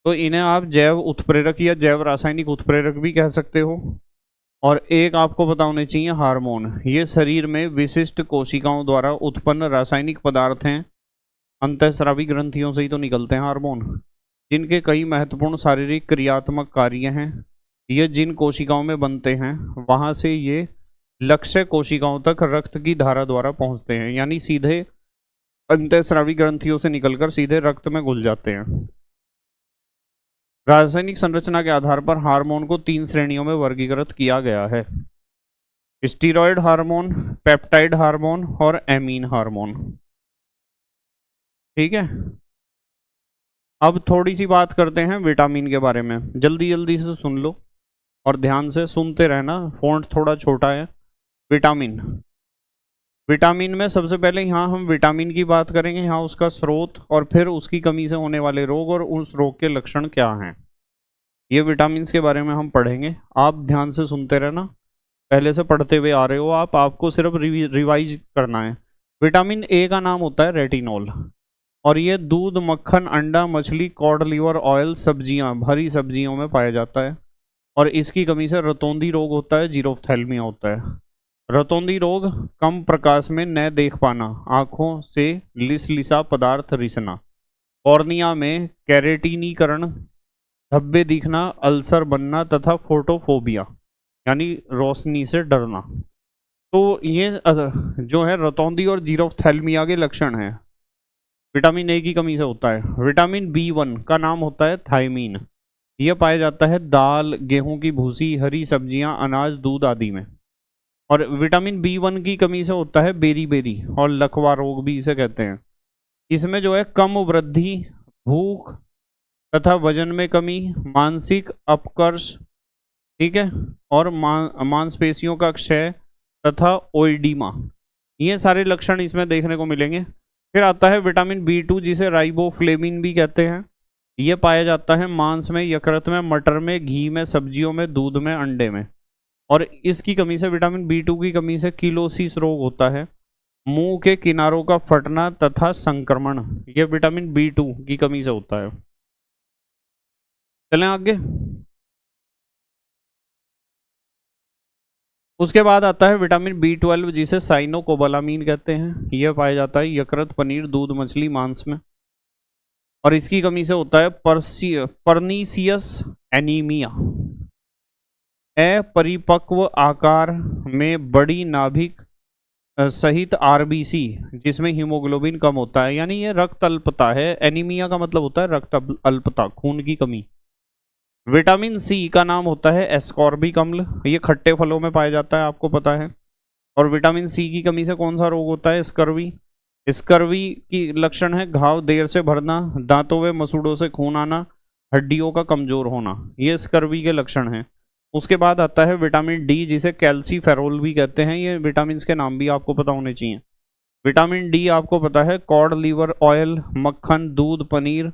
तो इन्हें आप जैव उत्प्रेरक या जैव रासायनिक उत्प्रेरक भी कह सकते हो। और एक आपको पता होने चाहिए हार्मोन। ये शरीर में विशिष्ट कोशिकाओं द्वारा उत्पन्न रासायनिक पदार्थ हैं, अंतःस्रावी ग्रंथियों से ही तो निकलते हैं हार्मोन, जिनके कई महत्वपूर्ण शारीरिक क्रियात्मक कार्य हैं। ये जिन कोशिकाओं में बनते हैं वहां से ये लक्ष्य कोशिकाओं तक रक्त की धारा द्वारा पहुंचते हैं, यानी सीधे अंतःस्रावी ग्रंथियों से निकलकर सीधे रक्त में घुल जाते हैं। रासायनिक संरचना के आधार पर हार्मोन को 3 श्रेणियों में वर्गीकृत किया गया है: स्टीरॉयड हार्मोन, पेप्टाइड हार्मोन और एमीन हार्मोन। ठीक है, अब थोड़ी सी बात करते हैं विटामिन के बारे में। जल्दी जल्दी से सुन लो और ध्यान से सुनते रहना, फॉन्ट थोड़ा छोटा है। विटामिन, विटामिन में सबसे पहले यहाँ हम विटामिन की बात करेंगे, यहाँ उसका स्रोत और फिर उसकी कमी से होने वाले रोग और उस रोग के लक्षण क्या हैं, ये विटामिन के बारे में हम पढ़ेंगे। आप ध्यान से सुनते रहना, पहले से पढ़ते हुए आ रहे हो आप, आपको सिर्फ रिवाइज करना है। विटामिन ए का नाम होता है रेटिनॉल, और ये दूध, मक्खन, अंडा, मछली, कॉड लिवर ऑयल, सब्जियां, हरी सब्जियों में पाया जाता है। और इसकी कमी से रतौंधी रोग होता है, जीरोफ्थैल्मिया होता है। रतौंधी रोग कम प्रकाश में न देख पाना, आंखों से लिसलिसा पदार्थ रिसना, कॉर्निया में कैरेटिनीकरण, धब्बे दिखना, अल्सर बनना तथा फोटोफोबिया यानी रोशनी से डरना। तो ये जो है रतौंधी और जीरोफ्थैल्मिया के लक्षण हैं, विटामिन ए की कमी से होता है। विटामिन B1 का नाम होता है थायमीन। यह पाया जाता है दाल, गेहूं की भूसी, हरी सब्जियां, अनाज, दूध आदि में। और विटामिन B1 की कमी से होता है बेरी और लकवा रोग भी इसे कहते हैं। इसमें जो है कम वृद्धि, भूख तथा वजन में कमी, मानसिक अपकर्ष, ठीक है, और मांसपेशियों का क्षय तथा ओइडीमा, ये सारे लक्षण इसमें देखने को मिलेंगे। फिर आता है विटामिन B2 जिसे राइबोफ्लेविन भी कहते हैं। यह पाया जाता है मांस में, यकृत में, मटर में, घी में, सब्जियों में, दूध में, अंडे में। और इसकी कमी से, विटामिन B2 की कमी से किलोसिस रोग होता है, मुंह के किनारों का फटना तथा संक्रमण, यह विटामिन B2 की कमी से होता है। चलें आगे। उसके बाद आता है विटामिन B12 जिसे साइनोकोबालामीन कहते हैं। यह पाया जाता है यकृत, पनीर, दूध, मछली, मांस में। और इसकी कमी से होता है परनीसियस एनीमिया, अपरिपक्व आकार में बड़ी नाभिक सहित RBC जिसमें हीमोग्लोबिन कम होता है, यानी ये रक्त अल्पता है। एनीमिया का मतलब होता है रक्त अल्पता, खून की कमी। विटामिन C का नाम होता है एस्कॉर्बिक अम्ल, ये खट्टे फलों में पाया जाता है, आपको पता है। और विटामिन C की कमी से कौन सा रोग होता है? स्कर्वी। स्कर्वी की लक्षण है घाव देर से भरना, दांतों व मसूड़ों से खून आना, हड्डियों का कमजोर होना, ये स्कर्वी के लक्षण हैं। उसके बाद आता है विटामिन डी, जिसे कैल्सीफेरोल भी कहते हैं। ये विटामिन के नाम भी आपको पता होने चाहिए। विटामिन डी आपको पता है कॉड लिवर ऑयल, मक्खन, दूध, पनीर,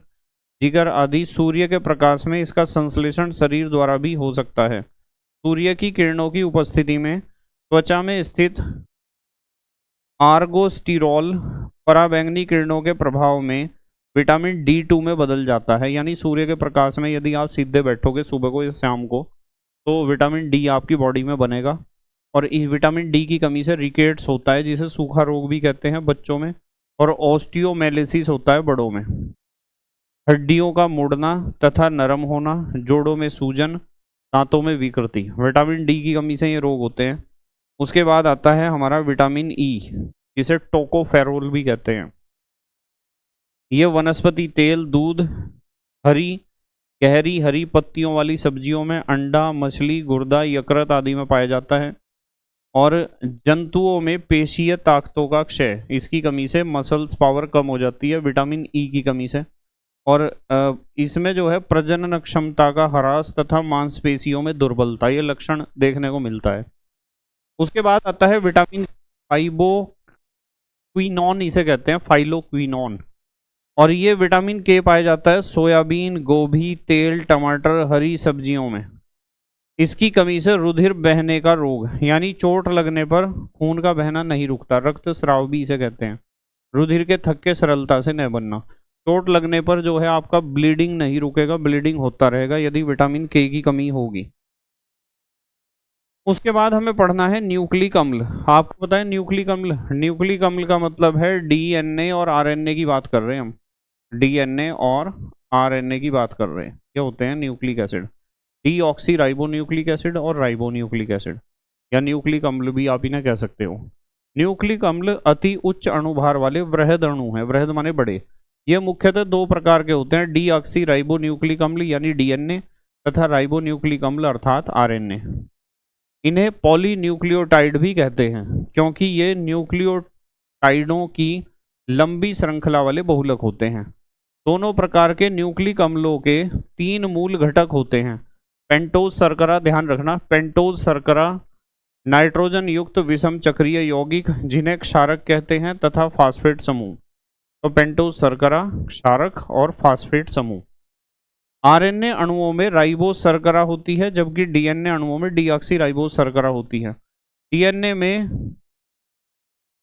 जिगर आदि सूर्य के प्रकाश में इसका संश्लेषण शरीर द्वारा भी हो सकता है। सूर्य की किरणों की उपस्थिति में त्वचा में स्थित आर्गोस्टिरोल पराबैंगनी किरणों के प्रभाव में विटामिन D2 में बदल जाता है। यानी सूर्य के प्रकाश में यदि आप सीधे बैठोगे सुबह को या शाम को, तो विटामिन डी आपकी बॉडी में बनेगा। और इस विटामिन डी की कमी से रिकेट्स होता है, जिसे सूखा रोग भी कहते हैं बच्चों में, और ऑस्टियोमेलिसिस होता है बड़ों में। हड्डियों का मुड़ना तथा नरम होना, जोड़ों में सूजन, दांतों में विकृति, विटामिन डी की कमी से ये रोग होते हैं। उसके बाद आता है हमारा विटामिन ई, जिसे टोकोफेरोल भी कहते हैं। ये वनस्पति तेल, दूध, गहरी हरी पत्तियों वाली सब्जियों में, अंडा, मछली, गुर्दा, यकृत आदि में पाया जाता है। और जंतुओं में पेशीय ताकतों का क्षय, इसकी कमी से मसल्स पावर कम हो जाती है विटामिन ई की कमी से। और इसमें जो है प्रजनन क्षमता का ह्रास तथा मांसपेशियों में दुर्बलता, ये लक्षण देखने को मिलता है। उसके बाद आता है विटामिन फाइबोक्विनोन, इसे कहते हैं फाइलोक्विनोन। और ये विटामिन के पाया जाता है सोयाबीन, गोभी, तेल, टमाटर, हरी सब्जियों में। इसकी कमी से रुधिर बहने का रोग, यानी चोट लगने पर खून का बहना नहीं रुकता, रक्तस्राव भी इसे कहते हैं। रुधिर के थक्के सरलता से न बनना, चोट लगने पर जो है आपका ब्लीडिंग नहीं रुकेगा, ब्लीडिंग होता रहेगा यदि विटामिन के की कमी होगी। उसके बाद हमें पढ़ना है न्यूक्लिक अम्ल। आपको पता है न्यूक्लिक अम्ल, न्यूक्लिक अम्ल का मतलब है डीएनए और आरएनए की बात कर रहे हैं हम। डीएनए और आरएनए की बात कर रहे हैं, ये होते हैं nucleic acid. Deoxy ribonucleic acid और राइबोन्यूक्लिक एसिड, या न्यूक्लिक अम्ल भी आप इन्हें कह सकते हो। न्यूक्लिक अम्ल अति उच्च अणुभार वाले वृहद अणु हैं, वृहद माने बड़े। ये मुख्यतः दो प्रकार के होते हैं, डीऑक्सी राइबोन्यूक्लिक अम्ल यानी डीएनए, तथा राइबोन्यूक्लिक अम्ल अर्थात आरएनए। इन्हें पॉलीन्यूक्लियोटाइड भी कहते हैं, क्योंकि ये न्यूक्लियोटाइडों की लंबी श्रृंखला वाले बहुलक होते हैं। दोनों प्रकार के न्यूक्लिक अम्लों के 3 मूल घटक होते हैं। पेंटोज शर्करा, ध्यान रखना, पेंटोज शर्करा, नाइट्रोजन युक्त विषम चक्रीय यौगिक जिन्हें क्षारक कहते हैं, तथा फास्फेट समूह। तो पेंटोज शर्करा, क्षारक और फास्फेट समूह। आरएनए अणुओं में राइबोज शर्करा होती है, जबकि डीएनए अणुओं में डीऑक्सी राइबोज शर्करा होती है। डीएनए में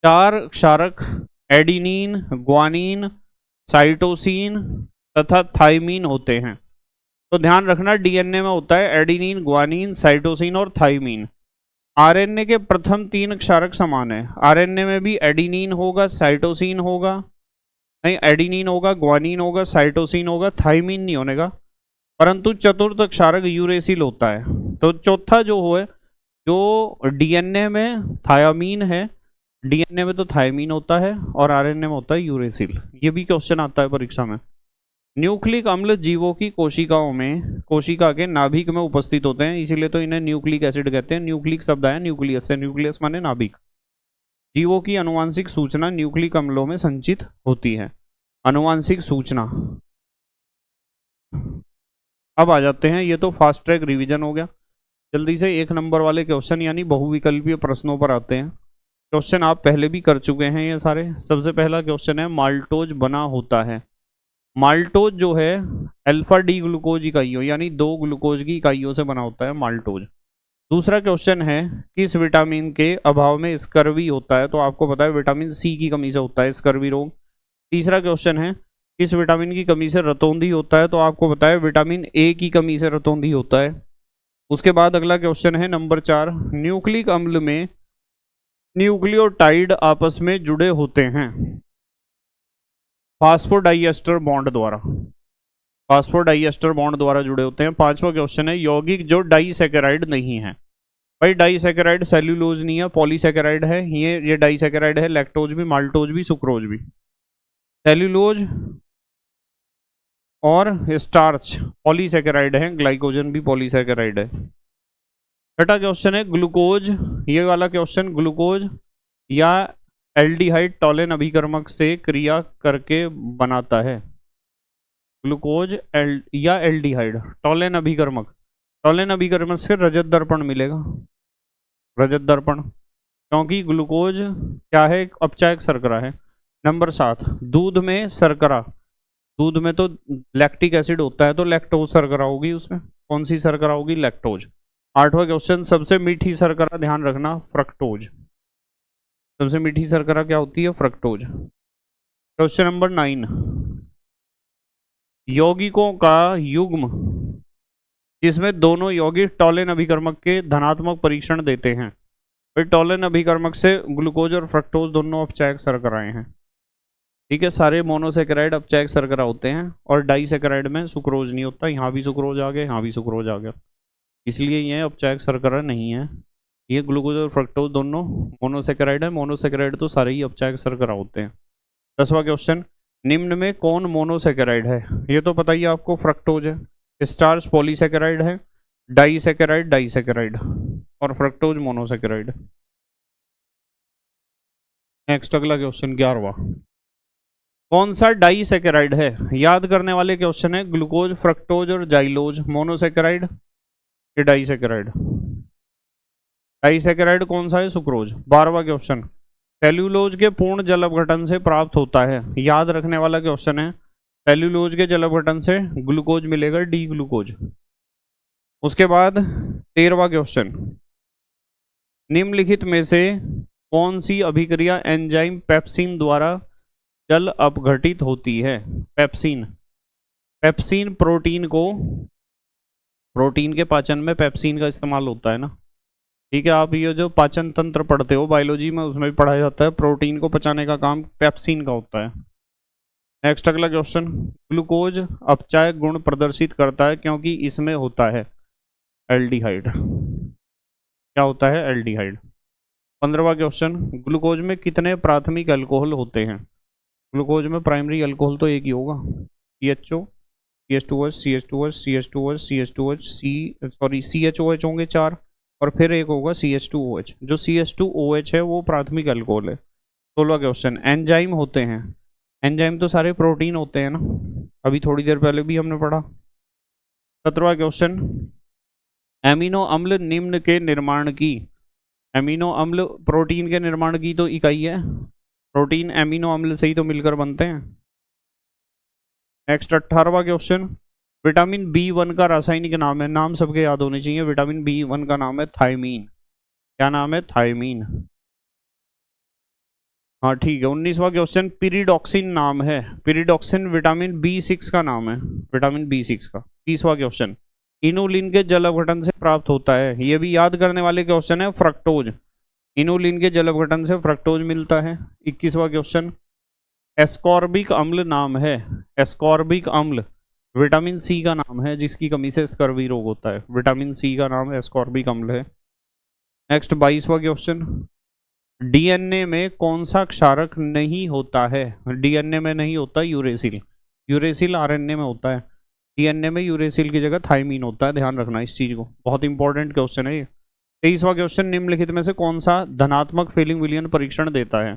4 क्षारक एडिनिन, ग्वानिन, साइटोसिन तथा थाइमीन होते हैं। तो ध्यान रखना, डीएनए में होता है एडिनिन, ग्वानिन, साइटोसिन और थाइमीन। आरएनए के प्रथम 3 क्षारक समान है। आरएनए में भी एडिनिन होगा, साइटोसिन होगा, नहीं एडिनिन होगा, ग्वानिन होगा, साइटोसिन होगा, थाइमीन नहीं होगा। परंतु चतुर्थ क्षारक यूरेसिल होता है। तो चौथा जो है, जो डीएनए में थायामीन है, डीएनए में तो थायमीन होता है और आरएनए में होता है यूरेसिल। ये भी क्वेश्चन आता है परीक्षा में। न्यूक्लिक अम्ल जीवों की कोशिकाओं में, कोशिका के नाभिक में उपस्थित होते हैं, इसीलिए तो इन्हें न्यूक्लिक एसिड कहते हैं। न्यूक्लिक शब्द आया न्यूक्लियस से, न्यूक्लियस माने नाभिक। जीवों की अनुवांशिक सूचना न्यूक्लिक अम्लों में संचित होती है। अनुवांशिक सूचना। अब आ जाते हैं, ये तो फास्ट ट्रैक रिवीजन हो गया। जल्दी से 1 नंबर वाले क्वेश्चन यानी बहुविकल्पीय प्रश्नों पर आते हैं। क्वेश्चन आप पहले भी कर चुके हैं ये सारे। सबसे पहला क्वेश्चन है, माल्टोज बना होता है। माल्टोज जो है अल्फा डी ग्लूकोज इकाइयों यानी 2 ग्लूकोज की इकाइयों से बना होता है माल्टोज। दूसरा क्वेश्चन है, किस विटामिन के अभाव में स्कर्वी होता है? तो आपको पता है विटामिन सी की कमी से होता है स्कर्वी रोग। तीसरा क्वेश्चन है, किस विटामिन की कमी से रतौंधी होता है? तो आपको पता है विटामिन ए की कमी से रतौंधी होता है। उसके बाद अगला क्वेश्चन है नंबर 4, न्यूक्लिक अम्ल में न्यूक्लियोटाइड आपस में जुड़े होते हैं फास्फोडाइएस्टर बॉन्ड द्वारा। फास्फोडाइएस्टर बॉन्ड द्वारा जुड़े होते हैं। 5वां क्वेश्चन है, यौगिक जो डाइसैकेराइड नहीं है। भाई डाइसैकेराइड सेल्यूलोज नहीं है, पॉलीसैकेराइड है। ये डाइसैकेराइड है, लैक्टोज भी, माल्टोज भी, सुक्रोज भी। सेल्यूलोज और स्टार्च पॉलीसैकेराइड है, ग्लाइकोजन भी पॉलीसैकेराइड है। छठा क्वेश्चन है, ग्लूकोज, ये वाला क्वेश्चन, ग्लूकोज या एल्डिहाइड टॉलेन अभिकर्मक से क्रिया करके बनाता है। ग्लूकोज या एल्डिहाइड टॉलेन अभिकर्मक, टॉलिन अभिकर्मक से रजत दर्पण मिलेगा, रजत दर्पण, क्योंकि ग्लूकोज क्या है, अपचायक शर्करा है। नंबर 7, दूध में शर्करा, दूध में तो लैक्टिक एसिड होता है तो लैक्टोज शर्करा होगी, उसमें कौन सी शर्करा होगी, लैक्टोज। 8वां क्वेश्चन, सबसे मीठी शर्करा, ध्यान रखना, फ्रक्टोज। सबसे मीठी शर्करा क्या होती है, फ्रक्टोज। क्वेश्चन नंबर 9, यौगिकों का युग्म जिसमें दोनों यौगिक टॉलिन अभिकर्मक के धनात्मक परीक्षण देते हैं। फिर टॉलिन अभिकर्मक से ग्लूकोज और फ्रक्टोज दोनों अपचायक शर्कराएं हैं। ठीक है, सारे मोनोसेकेराइड अपचायक शर्करा होते हैं और डाइसेकेराइड में सुक्रोज नहीं होता। यहाँ भी सुक्रोज आ गया, यहाँ भी सुक्रोज आ गया, इसलिए ये अपचायक शर्करा नहीं है। ये ग्लूकोज और फ्रक्टोज दोनों मोनोसेकेराइड है, मोनोसेकेराइड तो सारे ही अपचायक शर्करा होते हैं। 10वां क्वेश्चन, निम्न में कौन मोनोसेकेराइड है, ये तो पता ही आपको, फ्रक्टोज है। स्टार्च पॉलीसेकेराइड है, डाइसेकेराइड डाइसेकेराइड, और फ्रक्टोज मोनोसेकेराइड। नेक्स्ट अगला क्वेश्चन 11वां, कौन सा डाइसेकेराइड है, याद करने वाले क्वेश्चन है। ग्लूकोज, फ्रक्टोज और जाइलोज मोनोसेकेराइड ये डाइसेकेराइड, डाइसेकेराइड कौन सा है, सुक्रोज। 12वां क्वेश्चन, सेल्यूलोज के पूर्ण जल अपघटन से प्राप्त होता है, याद रखने वाला क्वेश्चन है। सेल्यूलोज के जल अपघटन से ग्लूकोज मिलेगा, डी ग्लूकोज। उसके बाद 13वां क्वेश्चन, निम्नलिखित में से कौन सी अभिक्रिया एंजाइम पेप्सिन द्वारा जल अपघटित होती है। पेप्सिन, पेप्सिन प्रोटीन को, प्रोटीन के पाचन में पेप्सिन का इस्तेमाल होता है ना। ठीक है, आप ये जो पाचन तंत्र पढ़ते हो बायोलॉजी में, उसमें भी पढ़ाया जाता है, प्रोटीन को पचाने का काम पेप्सिन का होता है। नेक्स्ट अगला क्वेश्चन, ग्लूकोज अपचायक गुण प्रदर्शित करता है क्योंकि इसमें होता है एल्डिहाइड। क्या होता है, एल्डिहाइड। 15वां क्वेश्चन, ग्लूकोज में कितने प्राथमिक अल्कोहल होते हैं। ग्लूकोज में प्राइमरी अल्कोहल तो एक ही होगा, CHO, CH2H, CH2H, CH2H, CH2H, CHOH होंगे 4, और फिर एक होगा CH2OH। जो CH2OH है वो प्राथमिक अल्कोहल है। 16वां क्वेश्चन, एंजाइम होते हैं, एंजाइम तो सारे प्रोटीन होते हैं ना, अभी थोड़ी देर पहले भी हमने पढ़ा। 17वां क्वेश्चन, एमिनो अम्ल निम्न के निर्माण की, एमिनो अम्ल प्रोटीन के निर्माण की तो इकाई है, प्रोटीन एमिनो अम्ल से ही तो मिलकर बनते हैं। नेक्स्ट 18वां क्वेश्चन, विटामिन B1 का रासायनिक नाम है, नाम सबके याद होने चाहिए। विटामिन B1 का नाम है थायमीन। क्या नाम है, थायमीन। हाँ ठीक है। 19वां क्वेश्चन, पिरिडॉक्सिन नाम है, पिरिडॉक्सिन विटामिन B6 का नाम है, विटामिन B6 का। 30वां क्वेश्चन, इनुलिन के जल अपघटन से प्राप्त होता है, ये भी याद करने वाले क्वेश्चन है, फ्रक्टोज। इनुलिन के जल अपघटन से फ्रक्टोज मिलता है। 21वां क्वेश्चन, एस्कॉर्बिक अम्ल नाम है, एस्कॉर्बिक अम्ल विटामिन C का नाम है जिसकी कमी से स्कर्वी रोग होता है, विटामिन C का नाम एस्कॉर्बिक अम्ल है। नेक्स्ट 22वां क्वेश्चन, डीएनए में कौन सा क्षारक नहीं होता है, डीएनए में नहीं होता यूरेसिल, यूरेसिल आरएनए में होता है, डीएनए में यूरेसिल की जगह थायमीन होता है, ध्यान रखना इस चीज को, बहुत इंपॉर्टेंट क्वेश्चन है ये। 23वां क्वेश्चन, निम्नलिखित में से कौन सा धनात्मक फेलिंग विलियन परीक्षण देता है।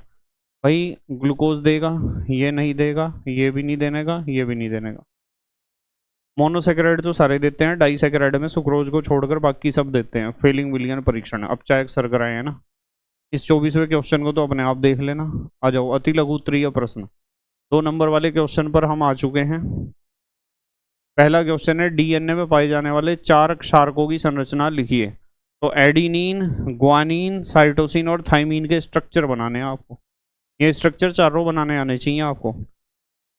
भाई ग्लूकोज देगा, ये नहीं देगा, ये भी नहीं देने का, ये भी नहीं देने का। मोनोसेकेराइड तो सारे देते हैं, डाइसेकेराइड में सुक्रोज को छोड़कर बाकी सब देते हैं। फेलिंग विलियन परीक्षण अपचायक शर्कराएं है ना। इस 24वें क्वेश्चन को तो अपने आप देख लेना। आ जाओ, अति लघु उत्तरीय प्रश्न, 2 नंबर वाले क्वेश्चन पर हम आ चुके हैं। पहला क्वेश्चन है, डीएनए में पाए जाने वाले 4 क्षारकों की संरचना लिखिए। तो एडिनिन, ग्वानिन, साइटोसिन और थाइमिन के स्ट्रक्चर बनाने हैं आपको, ये स्ट्रक्चर चारों बनाने आने चाहिए आपको।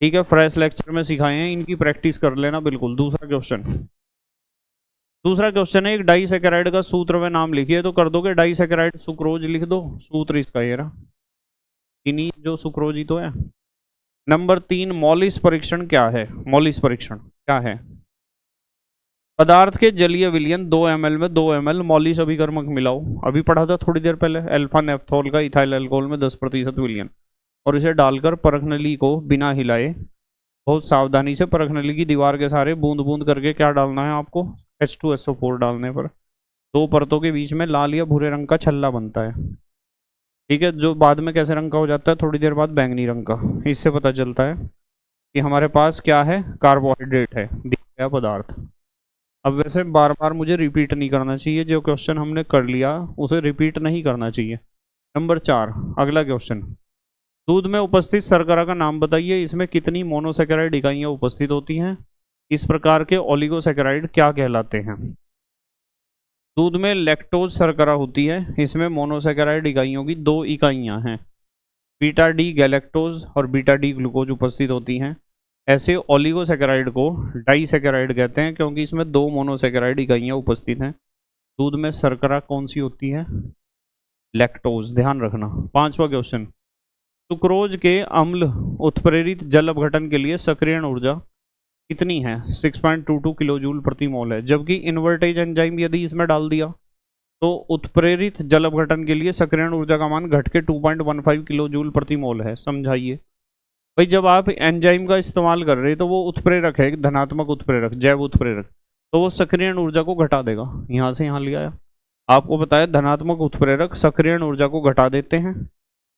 ठीक है, फ्रेश लेक्चर में सिखाए हैं, इनकी प्रैक्टिस कर लेना बिल्कुल। दूसरा क्वेश्चन है, एक डाइसेकेराइड का सूत्र व नाम लिखिए। तो कर दोगे, डाइसेकेराइड सुक्रोज लिख दो, सूत्र इसका ये रहा, इन्हीं जो सुक्रोज ही तो है। नंबर 3, मॉलिस परीक्षण क्या है, मॉलिस परीक्षण क्या है। पदार्थ के जलीय विलयन 2 ml में 2 ml मॉलिस अभिकर्मक मिलाओ, अभी पढ़ा था थोड़ी देर पहले, अल्फा नेफ्थोल का इथाइल अल्कोहल में 10% विलयन, और इसे डालकर परखनली को बिना हिलाए बहुत सावधानी से परखनली की दीवार के सारे बूंद बूंद करके क्या डालना है आपको, H2SO4 डालने पर 2 परतों के बीच में लाल या भूरे रंग का छल्ला बनता है। ठीक है, जो बाद में कैसे रंग का हो जाता है, थोड़ी देर बाद बैंगनी रंग का। इससे पता चलता है कि हमारे पास क्या है, कार्बोहाइड्रेट है, दिया गया पदार्थ। अब वैसे बार बार मुझे रिपीट नहीं करना चाहिए, जो क्वेश्चन हमने कर लिया उसे रिपीट नहीं करना चाहिए। नंबर 4, अगला क्वेश्चन, दूध में उपस्थित शर्करा का नाम बताइए, इसमें कितनी मोनोसेकेराइड इकाइयाँ उपस्थित होती हैं, इस प्रकार के ओलिगोसेकेराइड क्या कहलाते हैं। दूध में लैक्टोज शर्करा होती है, इसमें मोनोसेकेराइड इकाइयों की 2 इकाइयाँ हैं, बीटा डी गैलेक्टोज और बीटा डी ग्लूकोज उपस्थित होती हैं। ऐसे ओलिगोसेकेराइड को डाइसेकेराइड कहते हैं क्योंकि इसमें 2 मोनोसेकेराइड इकाइयाँ उपस्थित हैं। दूध में शर्करा कौन सी होती है, लैक्टोज, ध्यान रखना। 5वां क्वेश्चन, सुक्रोज के अम्ल उत्प्रेरित जल अपघटन के लिए सक्रियण ऊर्जा कितनी है, 6.22 किलो जूल प्रति मोल है, जबकि इन्वर्टेज एंजाइम यदि इसमें डाल दिया तो उत्प्रेरित जल अपघटन के लिए सक्रियण ऊर्जा का मान घट के 2.15 किलो जूल प्रति मोल है। समझाइए भाई, जब आप एंजाइम का इस्तेमाल कर रहे तो वो उत्प्रेरक है, धनात्मक उत्प्रेरक, जैव उत्प्रेरक, तो वो सक्रियण ऊर्जा को घटा देगा। यहाँ से यहाँ लिया आपको बताया, धनात्मक उत्प्रेरक सक्रियण ऊर्जा को घटा देते हैं,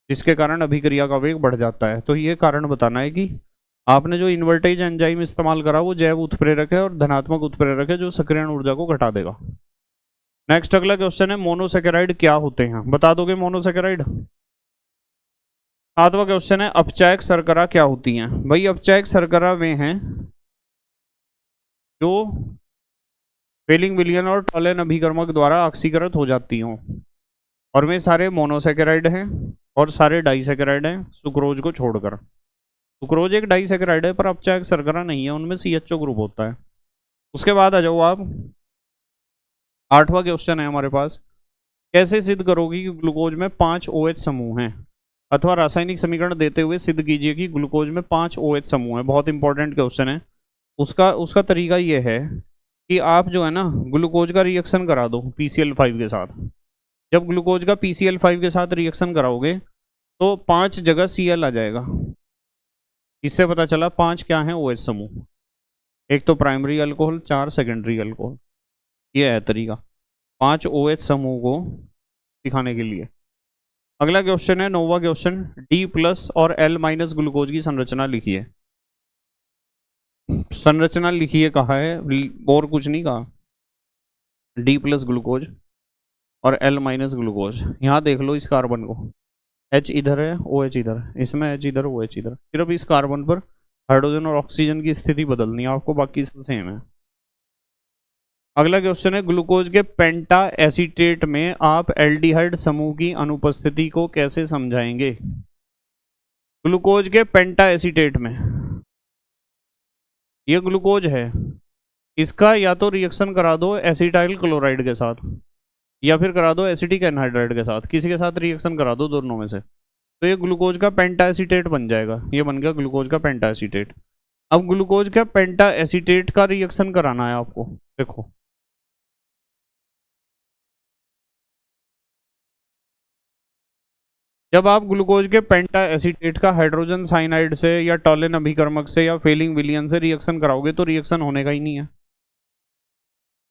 जिसके कारण अभिक्रिया का वेग बढ़ जाता है। तो ये कारण बताना है कि आपने जो इन्वर्टेज एंजाइम इस्तेमाल करा वो जैव उत्प्रेरक है और धनात्मक उत्प्रेरक है जो सक्रियण ऊर्जा को घटा देगा। नेक्स्ट अगला क्वेश्चन है, मोनोसेकेराइड क्या होते हैं, बता दोगे मोनोसेकेराइड। 7वां क्वेश्चन है, अपचायक शर्करा क्या होती हैं। भाई अपचायक शर्करा वे हैं जो फेलिंग विलियन और टॉलेन अभिकर्मक द्वारा ऑक्सीकृत हो जाती हों, और वे सारे मोनोसेकेराइड हैं और सारे डाइसेकेराइड हैं सुक्रोज को छोड़कर। सुक्रोज एक डाइसेकेराइड है पर अपचायक शर्करा नहीं है, उनमें CHO ग्रुप होता है। उसके बाद आ जाओ आप, 8वां क्वेश्चन है हमारे पास, कैसे सिद्ध करोगी कि ग्लूकोज में 5 OH समूह हैं, अथवा रासायनिक समीकरण देते हुए सिद्ध कीजिए कि ग्लूकोज में 5 OH समूह हैं। बहुत इंपॉर्टेंट क्वेश्चन है। उसका तरीका ये है कि आप जो है ना ग्लूकोज का रिएक्शन करा दो PCl5 के साथ। जब ग्लूकोज का PCl5 के साथ रिएक्शन कराओगे तो 5 जगह Cl आ जाएगा। इससे पता चला 5 क्या है OH समूह, एक तो प्राइमरी अल्कोहल, 4 सेकेंडरी अल्कोहल। ये है तरीका 5 OH समूह को दिखाने के लिए। अगला क्वेश्चन है 9वां क्वेश्चन, D+ और L- ग्लूकोज की संरचना लिखिए। संरचना लिखिए कहा है और कुछ नहीं कहा। D+ ग्लूकोज और L- ग्लूकोज, यहाँ देख लो इस कार्बन को, H इधर है, OH इधर, इसमें H इधर, OH इधर, सिर्फ इस कार्बन पर हाइड्रोजन और ऑक्सीजन की स्थिति बदलनी है आपको, बाकी सब सेम है। अगला क्वेश्चन है, ग्लूकोज के पेंटा एसीटेट में आप एल्डिहाइड समूह की अनुपस्थिति को कैसे समझाएंगे। ग्लूकोज के पेंटा एसीटेट में ये ग्लूकोज है, इसका या तो रिएक्शन करा दो एसिटाइल क्लोराइड के साथ या फिर करा दो एसिटिक एनहाइड्राइड के साथ, किसी के साथ रिएक्शन करा दो दोनों में से, तो ये ग्लूकोज का पेंटा एसीटेट बन जाएगा। ये बन गया ग्लूकोज का पेंटा एसीटेट। अब ग्लूकोज का पेंटा एसीटेट का रिएक्शन कराना है आपको। देखो जब आप ग्लूकोज के पेंटा एसीटेट का हाइड्रोजन साइनाइड से या टॉलेन अभिकर्मक से या फेलिंग विलियन से रिएक्शन कराओगे तो रिएक्शन होने का ही नहीं है।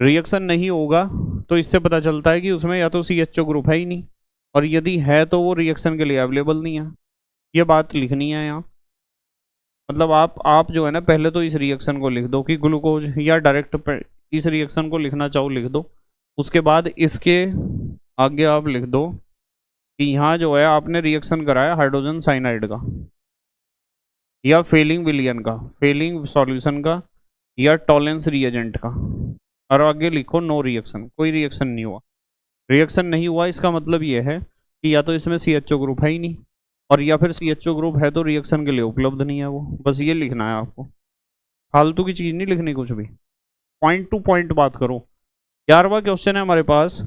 रिएक्शन नहीं होगा तो इससे पता चलता है कि उसमें या तो CHO ग्रुप है ही नहीं, और यदि है तो वो रिएक्शन के लिए अवेलेबल नहीं है। ये बात लिखनी है यहाँ। मतलब आप जो है ना पहले तो इस रिएक्शन को लिख दो कि ग्लूकोज, या डायरेक्ट इस रिएक्शन को लिखना चाहो लिख दो। उसके बाद इसके आगे आप लिख दो कि यहाँ जो है आपने रिएक्शन कराया हाइड्रोजन साइनाइड का या फेलिंग विलियन का, फेलिंग सॉल्यूशन का या टॉलेंस रिएजेंट का, और आगे लिखो नो रिएक्शन, कोई रिएक्शन नहीं हुआ। रिएक्शन नहीं हुआ इसका मतलब ये है कि या तो इसमें CHO ग्रुप है ही नहीं, और या फिर CHO ग्रुप है तो रिएक्शन के लिए उपलब्ध नहीं है वो। बस ये लिखना है आपको, फालतू की चीज़ नहीं लिखनी कुछ भी, पॉइंट टू पॉइंट बात करो। 11वां क्वेश्चन है हमारे पास,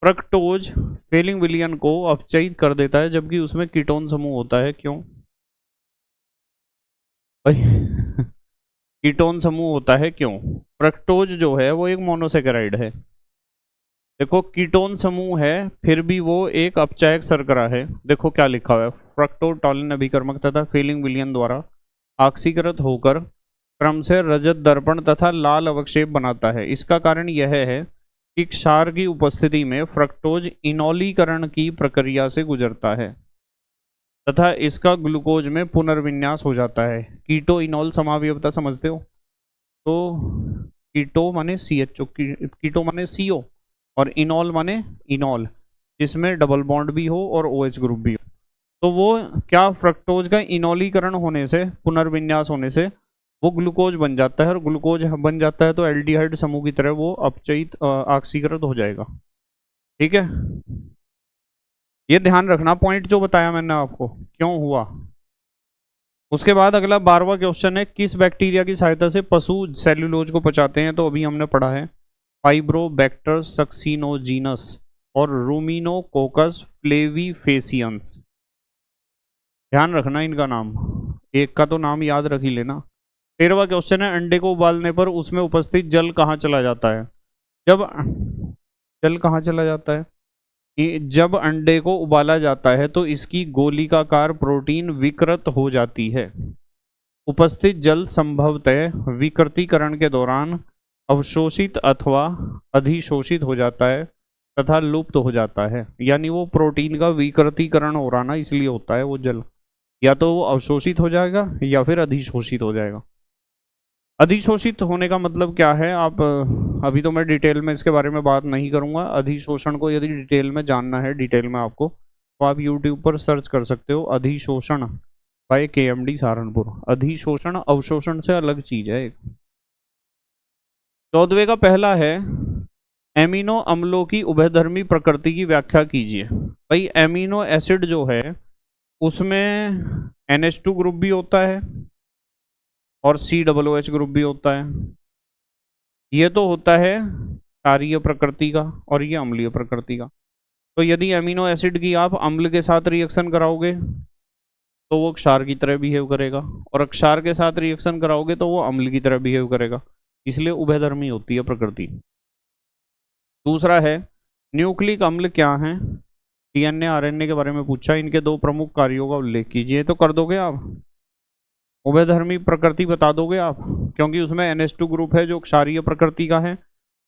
फ्रक्टोज फेलिंग विलियन को अपचयित कर देता है जबकि उसमें कीटोन समूह होता है, क्यों भाई? कीटोन समूह होता है क्यों? फ्रक्टोज जो है वो एक मोनोसेकेराइड है। देखो कीटोन समूह है फिर भी वो एक अपचायक शर्करा है। देखो क्या लिखा हुआ है, फ्रक्टोज टॉलिन अभिकर्मक तथा फेलिंग विलियन द्वारा ऑक्सीकृत होकर क्रम से रजत दर्पण तथा लाल अवक्षेप बनाता है। इसका कारण यह है कि क्षार की उपस्थिति में फ्रक्टोज इनॉलीकरण की प्रक्रिया से गुजरता है तथा इसका ग्लूकोज में पुनर्विन्यास हो जाता है। कीटो इनॉल समावयवता समझते हो? तो कीटो माने CHO, कीटो माने CO, और इनॉल माने इनॉल, जिसमें डबल बॉन्ड भी हो और OH ग्रुप भी हो। तो वो क्या, फ्रक्टोज का इनॉलीकरण होने से, पुनर्विन्यास होने से वो ग्लूकोज बन जाता है, और ग्लूकोज बन जाता है तो एल्डिहाइड समूह की तरह वो अपचयित ऑक्सीकृत हो जाएगा। ठीक है, ये ध्यान रखना पॉइंट जो बताया मैंने आपको क्यों हुआ। उसके बाद अगला 12वां क्वेश्चन है, किस बैक्टीरिया की सहायता से पशु सेल्यूलोज को पचाते हैं? तो अभी हमने पढ़ा है फाइब्रोबैक्टर सक्सिनोजीनस और रूमिनोकोकस फ्लेविफेसियंस। ध्यान रखना इनका नाम, एक का तो नाम याद रख ही लेना। 13वां क्वेश्चन है, अंडे को उबालने पर उसमें उपस्थित जल कहाँ चला जाता है? जब जल कहाँ चला जाता है? जब अंडे को उबाला जाता है तो इसकी गोलिकाकार प्रोटीन विकृत हो जाती है। उपस्थित जल संभवतः विकृतीकरण के दौरान अवशोषित अथवा अधिशोषित हो जाता है तथा लुप्त हो जाता है। यानी वो प्रोटीन का विकृतीकरण हो रहा ना, इसलिए होता है वो जल, या तो वो अवशोषित हो जाएगा या फिर अधिशोषित हो जाएगा। अधिशोषित होने का मतलब क्या है? आप अभी तो मैं डिटेल में इसके बारे में बात नहीं करूंगा। अधिशोषण को यदि डिटेल में जानना है, डिटेल में आपको, तो आप यूट्यूब पर सर्च कर सकते हो, अधिशोषण बाय KMD सहारनपुर। अधिशोषण अवशोषण से अलग चीज है। 14वें का पहला है, एमिनो अम्लों की उभयधर्मी प्रकृति की व्याख्या कीजिए। भाई एमिनो एसिड जो है उसमें NH2 ग्रुप भी होता है और COOH ग्रुप भी होता है। ये तो होता है क्षारीय प्रकृति का और ये अम्लीय प्रकृति का। तो यदि एमिनो एसिड की आप अम्ल के साथ रिएक्शन कराओगे तो वो क्षार की तरह बिहेव करेगा, और क्षार के साथ रिएक्शन कराओगे तो वो अम्ल की तरह बिहेव करेगा, इसलिए उभयधर्मी होती है प्रकृति। दूसरा है, न्यूक्लिक अम्ल क्या हैं? DNA RNA के बारे में पूछा, इनके 2 प्रमुख कार्यों का उल्लेख कीजिए। तो कर दोगे आप, उभयधर्मी प्रकृति बता दोगे आप, क्योंकि उसमें NH2 ग्रुप है जो क्षारीय प्रकृति का है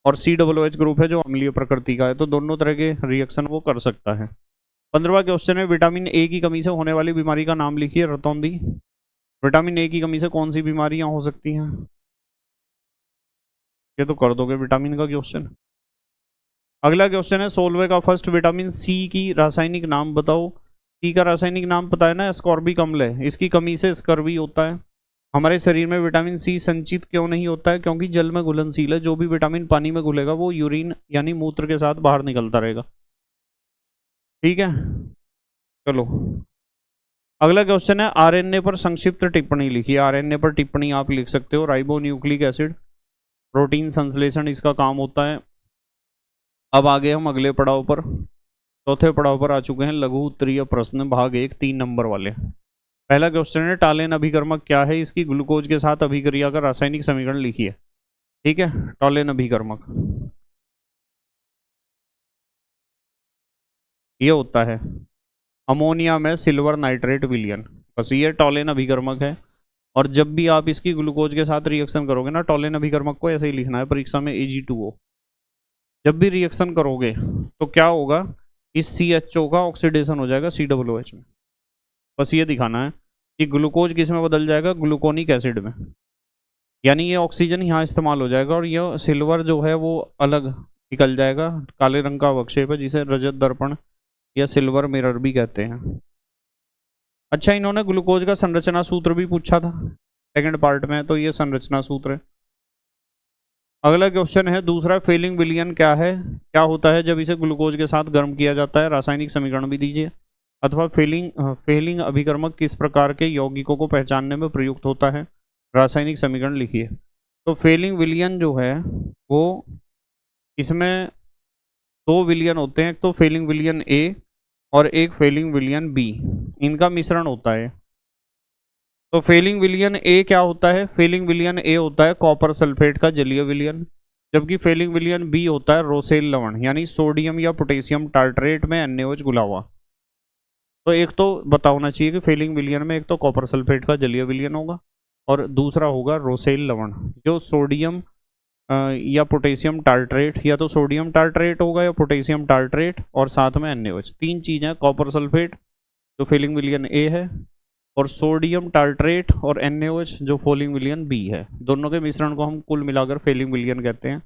और COOH ग्रुप है जो अम्लीय प्रकृति का है, तो दोनों तरह के रिएक्शन वो कर सकता है। 15वां क्वेश्चन है, विटामिन A की कमी से होने वाली बीमारी का नाम लिखिए। रतौंधी, विटामिन A की कमी से कौन सी बीमारियां हो सकती हैं? ये तो कर दोगे विटामिन का क्वेश्चन। अगला क्वेश्चन है, 16वें का फर्स्ट, विटामिन C की रासायनिक नाम बताओ। C का रासायनिक नाम पता है ना, एस्कॉर्बिक अम्ल है। इसकी कमी से स्कर्वी होता है। हमारे शरीर में विटामिन C संचित क्यों नहीं होता है? क्योंकि जल में घुलनशील है। जो भी विटामिन पानी में घुलेगा वो यूरिन यानी मूत्र के साथ बाहर निकलता रहेगा। ठीक है, चलो अगला क्वेश्चन है, RNA पर संक्षिप्त टिप्पणी लिखिए। RNA पर टिप्पणी आप लिख सकते हो, राइबो न्यूक्लिक एसिड, प्रोटीन संश्लेषण इसका काम होता है। अब आगे हम अगले पड़ाव पर, चौथे पड़ाव पर आ चुके हैं, लघु उत्तरीय प्रश्न भाग 1, 3 नंबर वाले। पहला क्वेश्चन है, टॉलेन अभिकर्मक क्या है? इसकी ग्लूकोज के साथ अभिक्रिया का रासायनिक समीकरण लिखिए। ठीक है, टॉलेन अभिकर्मक ये होता है अमोनिया में सिल्वर नाइट्रेट विलयन, बस ये टॉलेन अभिकर्मक है। और जब भी आप इसकी ग्लूकोज के साथ रिएक्शन करोगे ना, टॉलेन अभिकर्मक को ऐसे ही लिखना है परीक्षा में, Ag2O। जब भी रिएक्शन करोगे तो क्या होगा, इस CHO का ऑक्सीडेशन हो जाएगा COOH में। बस ये दिखाना है कि ग्लूकोज किस में बदल जाएगा, ग्लूकोनिक एसिड में। यानी ये ऑक्सीजन यहाँ इस्तेमाल हो जाएगा और ये सिल्वर जो है वो अलग निकल जाएगा, काले रंग का अवक्षेप है जिसे रजत दर्पण या सिल्वर मिरर भी कहते हैं। अच्छा, इन्होंने ग्लूकोज का संरचना सूत्र भी पूछा था सेकंड पार्ट में, तो ये संरचना सूत्र है। अगला क्वेश्चन है दूसरा, फेलिंग विलयन क्या है? क्या होता है जब इसे ग्लूकोज के साथ गर्म किया जाता है? रासायनिक समीकरण भी दीजिए। अथवा फेलिंग अभिकर्मक किस प्रकार के यौगिकों को पहचानने में प्रयुक्त होता है? रासायनिक समीकरण लिखिए। तो फेलिंग विलयन जो है वो, इसमें 2 विलयन होते हैं, एक तो फेलिंग विलयन A और एक फेलिंग विलयन B, इनका मिश्रण होता है। तो फेलिंग विलयन A क्या होता है? फेलिंग विलयन A होता है कॉपर सल्फेट का जलीय विलयन, जबकि फेलिंग विलयन B होता है रोसेल लवण यानी सोडियम या पोटेशियम टार्ट्रेट में NaOH घुला हुआ। तो एक तो बता होना चाहिए कि फेलिंग विलयन में एक तो कॉपर सल्फेट का जलीय विलयन होगा और दूसरा होगा रोसेल लवण, जो सोडियम या पोटेशियम टार्ट्रेट, या तो सोडियम टार्ट्रेट होगा या पोटेशियम टार्ट्रेट और साथ में NaOH। 3 चीज़ें, कॉपर सल्फेट जो फेलिंग विलयन A है, और सोडियम टार्ट्रेट और NaOH जो फॉलिंग विलयन बी है, दोनों के मिश्रण को हम कुल मिलाकर फॉलिंग विलयन कहते हैं।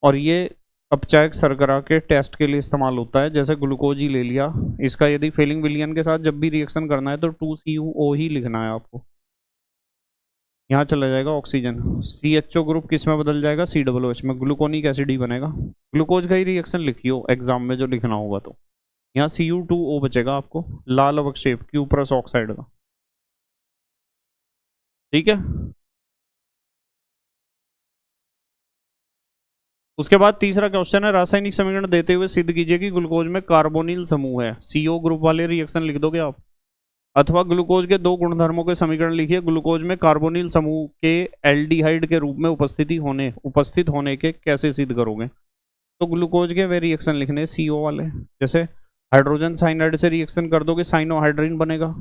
और ये अपचायक शर्करा के टेस्ट के लिए इस्तेमाल होता है। जैसे ग्लूकोज ही ले लिया, इसका यदि फॉलिंग विलयन के साथ जब भी रिएक्शन करना है तो 2CuO ही लिखना है आपको। यहाँ चला जाएगा ऑक्सीजन, CHO ग्रुप किस में बदल जाएगा, COOH में, ग्लूकोनिक एसिड ही बनेगा। ग्लूकोज का ही रिएक्शन लिखियो एग्जाम में जो लिखना होगा, तो यहाँ Cu2O बचेगा आपको, लाल अवक्षेप क्यूप्रस ऑक्साइड का। ठीक है। उसके बाद तीसरा क्वेश्चन है, रासायनिक समीकरण देते हुए सिद्ध कीजिए कि ग्लूकोज में कार्बोनिल समूह है। CO ग्रुप वाले रिएक्शन लिख दोगे आप, अथवा ग्लूकोज के दो गुणधर्मों के समीकरण लिखिए। ग्लूकोज में कार्बोनिल समूह के एल्डिहाइड के रूप में उपस्थित होने के कैसे सिद्ध करोगे। तो ग्लूकोज के वे रिएक्शन लिखने CO वाले, जैसे हाइड्रोजन साइनाइड से रिएक्शन कर दोगे साइनोहाइड्रीन बनेगा,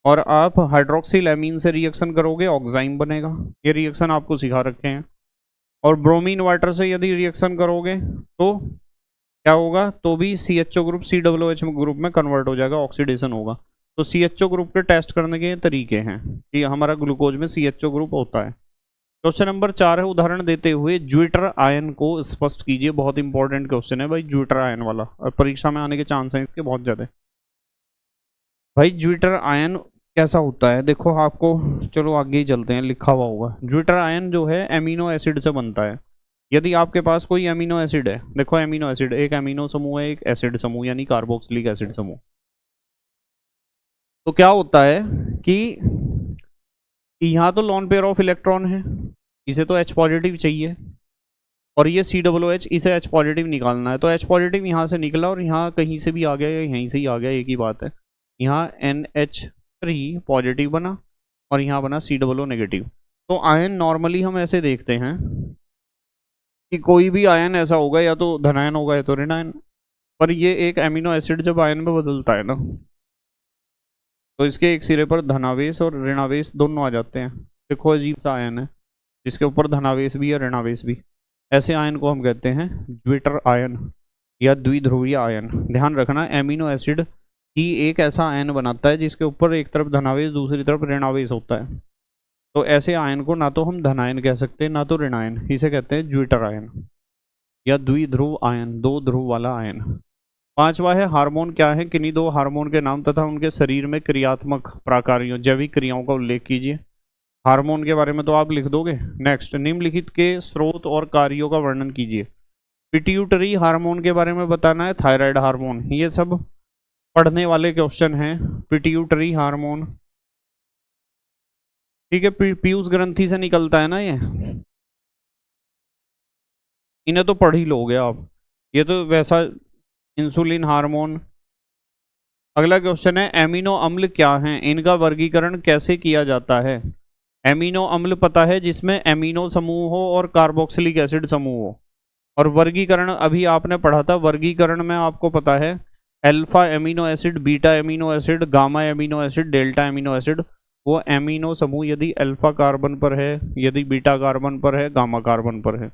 और आप हाइड्रोक्सिल एमीन से रिएक्शन करोगे ऑक्साइम बनेगा। ये रिएक्शन आपको सिखा रखे हैं। और ब्रोमीन वाटर से यदि रिएक्शन करोगे तो क्या होगा, तो भी CHO ग्रुप COOH ग्रुप में कन्वर्ट हो जाएगा, ऑक्सीडेशन होगा। तो CHO ग्रुप के टेस्ट करने के तरीके हैं कि हमारा ग्लूकोज में CHO ग्रुप होता है। क्वेश्चन नंबर 4 है, उदाहरण देते हुए ज्विटर आयन को स्पष्ट कीजिए। बहुत इंपॉर्टेंट क्वेश्चन है भाई, ज्विटर आयन वाला, और परीक्षा में आने के चांस हैं इसके बहुत ज़्यादा। भाई ज्विटर आयन कैसा होता है, देखो आपको, चलो आगे ही चलते हैं, लिखा हुआ होगा। ज्विटर आयन जो है एमिनो एसिड से बनता है। यदि आपके पास कोई एमिनो एसिड है, देखो एमिनो एसिड, एक एमिनो समूह है, एक एसिड समूह यानी कार्बोक्सिलिक एसिड समूह। तो क्या होता है कि यहाँ तो लॉन पेयर ऑफ इलेक्ट्रॉन है, इसे तो H पॉजिटिव चाहिए, और ये COOH, इसे H पॉजिटिव निकालना है। तो H पॉजिटिव यहाँ से निकला और यहाँ कहीं से भी आ गया या यहीं से ही आ गया, एक ही बात है। यहाँ NH3 पॉजिटिव बना और यहाँ बना COO नेगेटिव। तो आयन नॉर्मली हम ऐसे देखते हैं कि कोई भी आयन ऐसा होगा, या तो धनायन होगा या तो ऋणायन। पर ये एक एमिनो एसिड जब आयन में बदलता है ना, तो इसके एक सिरे पर धनावेश और ऋणावेश दोनों आ जाते हैं। देखो अजीब सा आयन है जिसके ऊपर धनावेश भी है ऋणावेश भी। ऐसे आयन को हम कहते हैं ज्विटर आयन या द्विध्रुवीय आयन। ध्यान रखना, एमिनो एसिड ही एक ऐसा आयन बनाता है जिसके ऊपर एक तरफ धनावेश दूसरी तरफ ऋणावेश होता है। तो ऐसे आयन को ना तो हम धनायन कह सकते हैं ना तो ऋणायन, इसे कहते हैं ज्विटर आयन या द्विध्रुव आयन, दो ध्रुव वाला आयन। पांचवा है, हार्मोन क्या है, किन्हीं दो हार्मोन के नाम तथा उनके शरीर में क्रियात्मक प्राकारियों जैविक क्रियाओं का उल्लेख कीजिए। हार्मोन के बारे में तो आप लिख दोगे। नेक्स्ट, निम्नलिखित के स्रोत और कार्यों का वर्णन कीजिए। पिट्यूटरी हार्मोन के बारे में बताना है, थायराइड हार्मोन, ये सब पढ़ने वाले क्वेश्चन हैं। पिट्यूटरी हार्मोन, ठीक है, पीयूष ग्रंथि से निकलता है ना ये, इन्हें तो पढ़ ही लोगे आप, ये तो वैसा इंसुलिन हार्मोन। अगला क्वेश्चन है, एमिनो अम्ल क्या हैं, इनका वर्गीकरण कैसे किया जाता है। एमिनो अम्ल पता है, जिसमें एमिनो समूह हो और कार्बोक्सिलिक एसिड समूह हो। और वर्गीकरण अभी आपने पढ़ा था, वर्गीकरण में आपको पता है alpha amino acid, beta amino acid, gamma amino acid, delta amino acid. वो एमिनो समूह यदि अल्फा कार्बन पर है, यदि बीटा कार्बन पर है, गामा कार्बन पर है।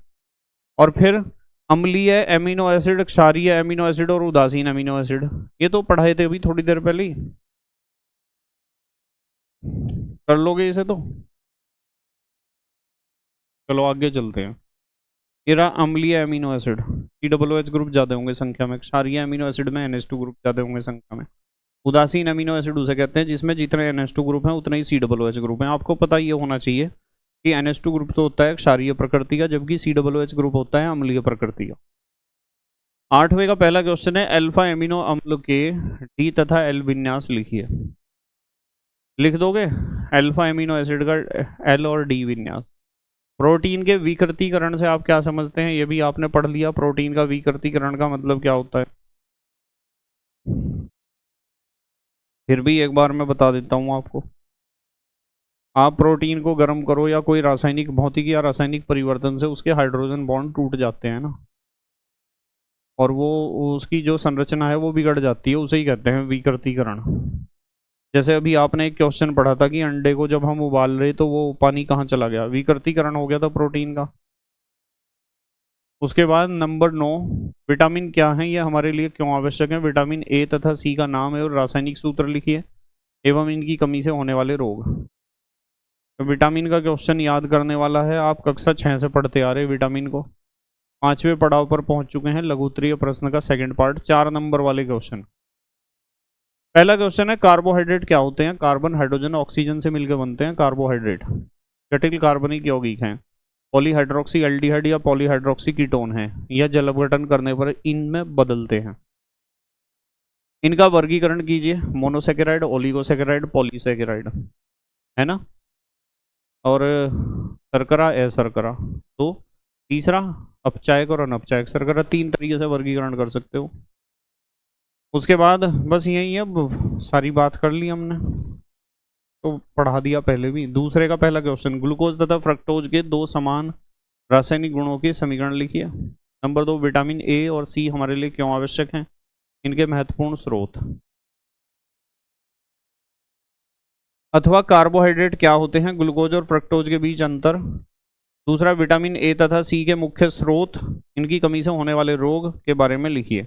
और फिर अम्लीय एमिनो एसिड, क्षारीय एमिनो एसिड और उदासीन एमिनो एसिड, ये तो पढ़ाए थे अभी थोड़ी देर पहले ही, कर लोगे इसे तो। चलो आगे चलते हैं। ये रहा अम्लीय एमिनो एसिड, COOH ग्रुप ज्यादा होंगे संख्या में, क्षारीय एमिनो एसिड में NH2 ग्रुप ज्यादा होंगे संख्या में। उदासीन एमिनो एसिड उसे कहते हैं जिसमें जितने NH2 ग्रुप हैं उतने ही COOH ग्रुप हैं। आपको पता ये होना चाहिए कि NH2 ग्रुप तो होता है क्षारीय प्रकृति का, जबकि COOH ग्रुप होता है अम्लीय प्रकृति का। 8वें का पहला क्वेश्चन है, अल्फा एमिनो अम्ल के D तथा L विन्यास लिखिए। लिख दोगे अल्फा एमिनो एसिड का L और D विन्यास। प्रोटीन के विकृतीकरण से आप क्या समझते हैं, ये भी आपने पढ़ लिया। प्रोटीन का विकृतीकरण का मतलब क्या होता है, फिर भी एक बार मैं बता देता हूँ आपको। आप प्रोटीन को गर्म करो या कोई रासायनिक भौतिकी या रासायनिक परिवर्तन से उसके हाइड्रोजन बॉन्ड टूट जाते हैं ना, और वो उसकी जो संरचना है वो बिगड़ जाती है, उसे ही कहते हैं विकृतीकरण। जैसे अभी आपने एक क्वेश्चन पढ़ा था कि अंडे को जब हम उबाल रहे तो वो पानी कहाँ चला गया, विकृतीकरण हो गया था प्रोटीन का। उसके बाद नंबर 9, विटामिन क्या है, ये हमारे लिए क्यों आवश्यक है। विटामिन A तथा C का नाम है और रासायनिक सूत्र लिखिए। एवं इनकी कमी से होने वाले रोग। तो विटामिन का क्वेश्चन याद करने वाला है, आप कक्षा 6 से पढ़ते आ रहे विटामिन को। 5वें पड़ाव पर पहुंच चुके हैं, लघु उत्तरीय प्रश्न का सेकंड पार्ट, 4 नंबर वाले क्वेश्चन। पहला क्वेश्चन है, कार्बोहाइड्रेट क्या होते हैं? कार्बन, हाइड्रोजन, ऑक्सीजन से मिलकर बनते हैं कार्बोहाइड्रेट। जटिल कार्बनिक यौगिक हैं। पॉलीहाइड्रोक्सी एल्डिहाइड या पॉलीहाइड्रोक्सी कीटोन है, यह जल अपघटन करने पर इनमें बदलते हैं। इनका वर्गीकरण कीजिए, मोनोसेकेराइड, ओलिगोसेकेराइड, पॉलीसेकेराइड, है ना। और शर्करा, अशर्करा। तो तीसरा अपचायक और अनपचायक शर्करा, 3 तरीके से वर्गीकरण कर सकते हो। उसके बाद बस यही है, अब सारी बात कर ली हमने, तो पढ़ा दिया पहले भी। दूसरे का पहला क्वेश्चन, ग्लूकोज तथा फ्रक्टोज के 2 समान रासायनिक गुणों के समीकरण लिखिए। नंबर 2, विटामिन ए और सी हमारे लिए क्यों आवश्यक हैं? इनके महत्वपूर्ण स्रोत। अथवा कार्बोहाइड्रेट क्या होते हैं? ग्लूकोज और फ्रक्टोज के बीच अंतर। दूसरा, विटामिन ए तथा सी के मुख्य स्रोत, इनकी कमी से होने वाले रोग के बारे में लिखिए।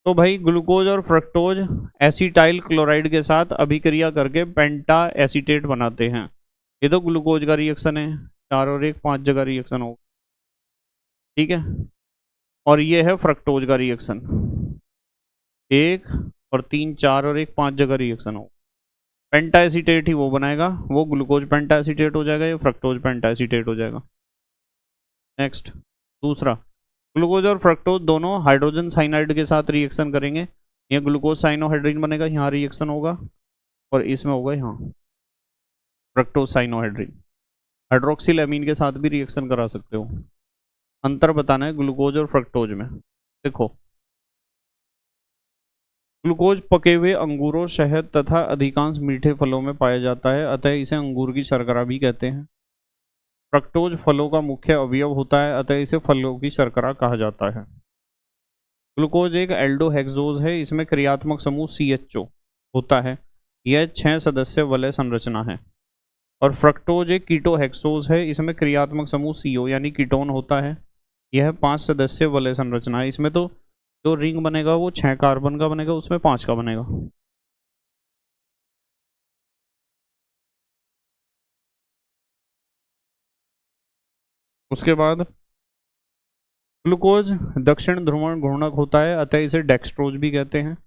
तो भाई ग्लूकोज और फ्रक्टोज एसिटाइल क्लोराइड के साथ अभिक्रिया करके पेंटा एसीटेट बनाते हैं। ये तो ग्लूकोज का रिएक्शन है, 4 और 1 5 जगह रिएक्शन होगा, ठीक है। और ये है फ्रक्टोज का रिएक्शन, 1 और 3 4 और 1 5 जगह रिएक्शन होगा। पेंटा एसीटेट ही वो बनाएगा, वो ग्लूकोज पेंटा एसीटेट हो जाएगा, ये फ्रक्टोज पेंटा एसीटेट हो जाएगा। नेक्स्ट, दूसरा, ग्लूकोज और फ्रक्टोज दोनों हाइड्रोजन साइनाइड के साथ रिएक्शन करेंगे। ये ग्लूकोज साइनोहाइड्रीन बनेगा, यहाँ रिएक्शन होगा, और इसमें होगा यहाँ फ्रक्टोज साइनोहाइड्रीन। हाइड्रोक्सिल एमीन के साथ भी रिएक्शन करा सकते हो। अंतर बताना है ग्लूकोज और फ्रक्टोज में। देखो, ग्लूकोज पके हुए अंगूरों, शहद तथा अधिकांश मीठे फलों में पाया जाता है, अतः इसे अंगूर की शर्करा भी कहते हैं। फ्रक्टोज फलों का मुख्य अवयव होता है, अतः इसे फलों की शर्करा कहा जाता है। ग्लूकोज एक एल्डोहेक्सोज है, इसमें क्रियात्मक समूह CHO होता है, यह 6 सदस्य वलय संरचना है। और फ्रक्टोज एक कीटोहेक्सोज है, इसमें क्रियात्मक समूह CO यानी कीटोन होता है, यह 5 सदस्य वलय संरचना है। इसमें तो जो रिंग बनेगा वो 6 कार्बन का बनेगा, उसमें 5 का बनेगा। उसके बाद ग्लूकोज दक्षिण ध्रुवण घूर्णक होता है, अतः इसे डेक्सट्रोज भी कहते हैं।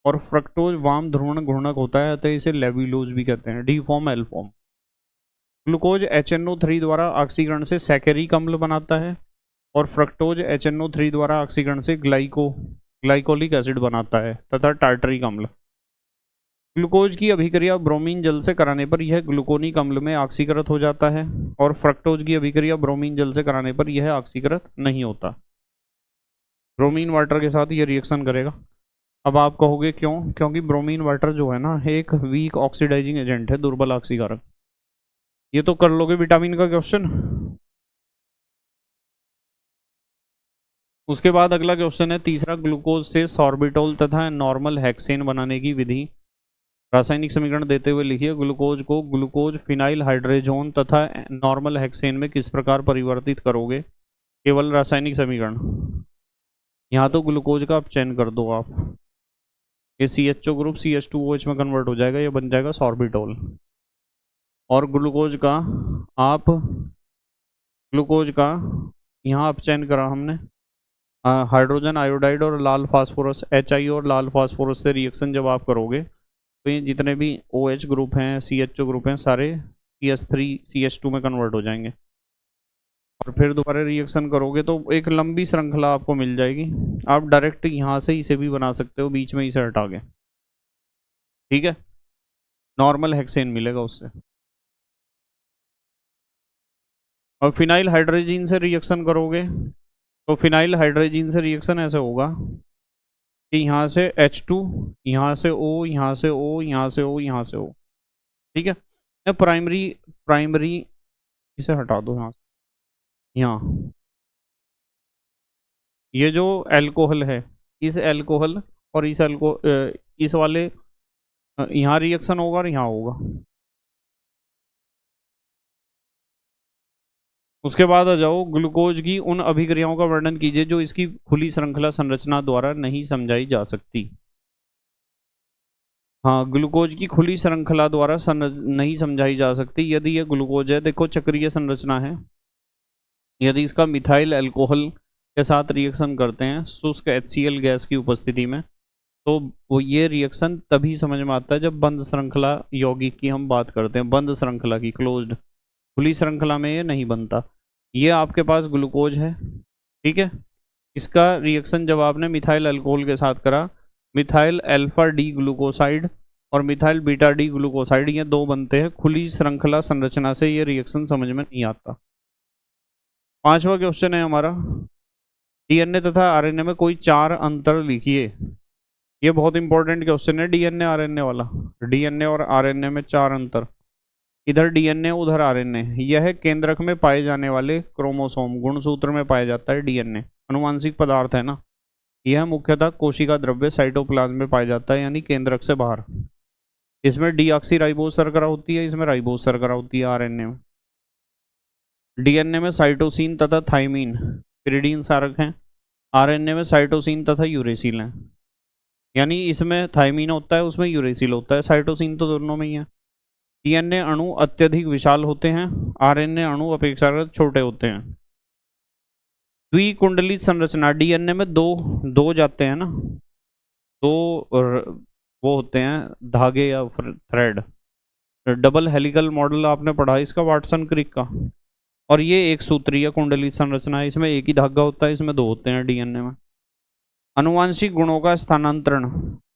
और फ्रक्टोज वाम ध्रुवण घूर्णक होता है, अतः इसे लेविलोज भी कहते हैं, D form L form. Glucose HNO3 द्वारा ऑक्सीकरण से सैकरिक अम्ल बनाता है, और फ्रक्टोज HNO3 द्वारा ऑक्सीकरण से ग्लाइकोलिक एसिड बनाता है तथा टार्टरिक अम्ल। ग्लूकोज की अभिक्रिया ब्रोमीन जल से कराने पर यह ग्लूकोनिक अम्ल में ऑक्सीकृत हो जाता है, और फ्रक्टोज की अभिक्रिया ब्रोमीन जल से कराने पर यह ऑक्सीकृत नहीं होता। ब्रोमीन वाटर के साथ ये रिएक्शन करेगा। अब आप कहोगे क्यों? क्योंकि ब्रोमीन वाटर जो है ना, एक वीक ऑक्सीडाइजिंग एजेंट है, दुर्बल ऑक्सीकारक। ये तो कर लोगे विटामिन का क्वेश्चन। उसके बाद अगला क्वेश्चन है तीसरा, ग्लूकोज से सॉर्बिटोल तथा नॉर्मल हेक्सेन बनाने की विधि। रासायनिक समीकरण देते हुए लिखिए, ग्लूकोज को ग्लूकोज फिनाइल हाइड्रेजोन तथा नॉर्मल हेक्सेन में किस प्रकार परिवर्तित करोगे? केवल रासायनिक समीकरण। यहाँ तो ग्लूकोज का अपचयन कर दो आप, ये CHO ग्रुप CH2OH में कन्वर्ट हो जाएगा, ये बन जाएगा सॉर्बिटोल। और ग्लूकोज का यहाँ अपचयन करा हमने, हाइड्रोजन आयोडाइड और लाल फास्फोरस HI और लाल फास्फोरस से रिएक्शन जब आप करोगे, तो ये जितने भी OH ग्रुप हैं, CHO ग्रुप हैं, सारे CH3 CH2 में कन्वर्ट हो जाएंगे। और फिर दोबारा रिएक्शन करोगे तो एक लंबी श्रृंखला आपको मिल जाएगी। आप डायरेक्ट यहाँ से इसे भी बना सकते हो, बीच में इसे हटा के, ठीक है, नॉर्मल हेक्सेन मिलेगा उससे। और फिनाइल हाइड्रोजीन से रिएक्शन करोगे तो फिनाइल हाइड्रोजीन से रिएक्शन ऐसे होगा कि यहाँ से H2, यहाँ से O, यहाँ से O, यहाँ से O, यहाँ से O, ठीक है। प्राइमरी इसे हटा दो यहाँ से, यहाँ ये जो एल्कोहल है, इस एल्कोहल और इस वाले यहाँ रिएक्शन होगा और यहाँ होगा। उसके बाद आ जाओ, ग्लूकोज की उन अभिक्रियाओं का वर्णन कीजिए जो इसकी खुली श्रृंखला संरचना द्वारा नहीं समझाई जा सकती। हाँ, ग्लूकोज की खुली श्रृंखला द्वारा नहीं समझाई जा सकती। यदि यह ग्लूकोज है, देखो चक्रीय संरचना है, यदि इसका मिथाइल अल्कोहल के साथ रिएक्शन करते हैं शुष्क HCl गैस की उपस्थिति में, तो वो ये रिएक्शन तभी समझ में आता है जब बंद श्रृंखला यौगिक की हम बात करते हैं, बंद श्रृंखला की, क्लोज्ड। खुली श्रृंखला में ये नहीं बनता। ये आपके पास ग्लूकोज है, ठीक है। इसका रिएक्शन जब आपने मिथाइल अल्कोहल के साथ करा, मिथाइल अल्फा डी ग्लूकोसाइड और मिथाइल बीटा डी ग्लूकोसाइड, ये दो बनते हैं। खुली श्रृंखला संरचना से ये रिएक्शन समझ में नहीं आता। 5वां क्वेश्चन है हमारा, डीएनए तथा आरएनए में कोई 4 अंतर लिखिए। ये बहुत इंपॉर्टेंट क्वेश्चन है, डीएनए आरएनए वाला। डीएनए और आरएनए में 4 अंतर, इधर डीएनए उधर आरएनए। यह केंद्रक में पाए जाने वाले क्रोमोसोम, गुणसूत्र में पाया जाता है डीएनए, अनुवांशिक पदार्थ है ना। यह मुख्यतः कोशिका द्रव्य साइटोप्लाज्म में पाया जाता है, यानी केंद्रक से बाहर। इसमें डीऑक्सीराइबोज शर्करा होती है, इसमें राइबोज शर्करा होती है आरएनए में। डीएनए में साइटोसिन तथा थाइमीन पिरिडीन क्षारक हैं, आरएनए में साइटोसिन तथा यूरेसिल हैं। यानी इसमें थाइमीन होता है, उसमें यूरेसिल होता है, साइटोसिन तो दोनों में ही है। डीएनए अणु अत्यधिक विशाल होते हैं, आरएनए अणु अपेक्षाकृत छोटे होते हैं। द्विकुंडलित संरचना, डीएनए में दो जाते हैं ना, दो वो होते हैं धागे या थ्रेड। डबल हेलिकल मॉडल आपने पढ़ा इसका, वाटसन क्रिक का। और ये एक सूत्रीय कुंडलित संरचना है, इसमें एक ही धागा होता है, इसमें 2 होते हैं डीएनए में। अनुवांशिक गुणों का स्थानांतरण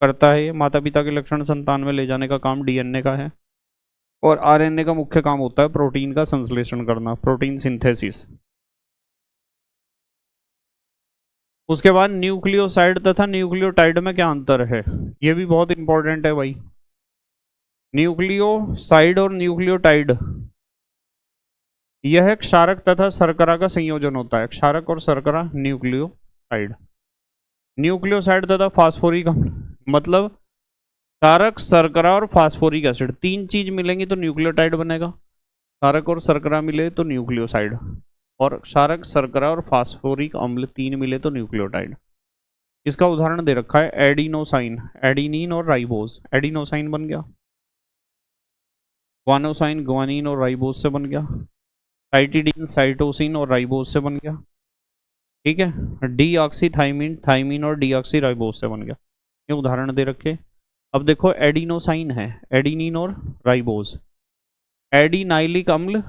करता है, माता पिता के लक्षण संतान में ले जाने का काम डीएनए का है। और आरएनए का मुख्य काम होता है प्रोटीन का संश्लेषण करना, प्रोटीन सिंथेसिस। उसके बाद न्यूक्लियोसाइड तथा न्यूक्लियोटाइड में क्या अंतर है, ये भी बहुत इंपॉर्टेंट है भाई। न्यूक्लियोसाइड और न्यूक्लियोटाइड, यह क्षारक तथा शर्करा का संयोजन होता है, क्षारक और शर्करा न्यूक्लियोसाइड। न्यूक्लियोसाइड तथा फास्फोरिक अम्ल, मतलब क्षारक, शर्करा और फास्फोरिक एसिड, 3 चीज मिलेंगी तो न्यूक्लियोटाइड बनेगा। क्षारक और शर्करा मिले तो न्यूक्लियोसाइड, और क्षारक, शर्करा और फास्फोरिक अम्ल 3 मिले तो न्यूक्लियोटाइड। इसका उदाहरण दे रखा है एडिनोसाइन, एडिनिन और राइबोज। एडिनोसाइन बन गया, ग्वानोसाइन ग्वानिन और राइबोज से बन गया, साइटिडीन साइटोसिन और राइबोज से बन गया, ठीक है। डीऑक्सीथाइमिन, थाइमिन और डीऑक्सीराइबोज से बन गया। ये उदाहरण दे रखे। अब देखो एडिनोसाइन है, एडिनिन और राइबोज। एडिनाइलिक अम्ल,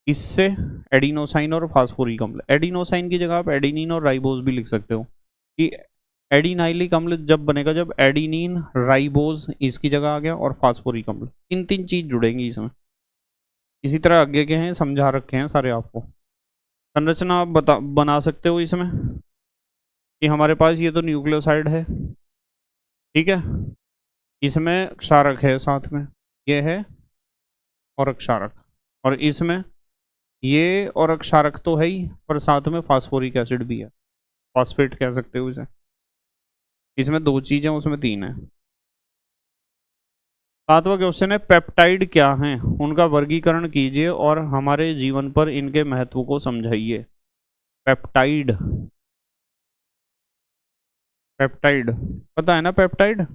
इससे एडिनोसाइन और फास्फोरिक अम्ल। एडिनोसाइन की जगह आप एडिनिन और राइबोज भी लिख सकते हो कि एडिनाइलिक अम्ल जब बनेगा जब एडिनिन राइबोज इसकी जगह आ गया और फास्फोरिक अम्ल, 3 चीज जुड़ेंगी इसमें। इसी तरह आगे के हैं समझा रखे हैं सारे आपको। संरचना आप बना सकते हो इसमें कि हमारे पास ये तो न्यूक्लियोसाइड है, ठीक है, इसमें क्षारक है साथ में, ये है और क्षारक, और इसमें ये और क्षारक तो है ही, पर साथ में फास्फोरिक एसिड भी है, फॉस्फेट कह सकते हो इसे। इसमें 2 चीजें, उसमें 3 है। 7वां क्वेश्चन है, पेप्टाइड क्या हैं, उनका वर्गीकरण कीजिए और हमारे जीवन पर इनके महत्व को समझाइए। पेप्टाइड, पेप्टाइड पता है ना, पेप्टाइड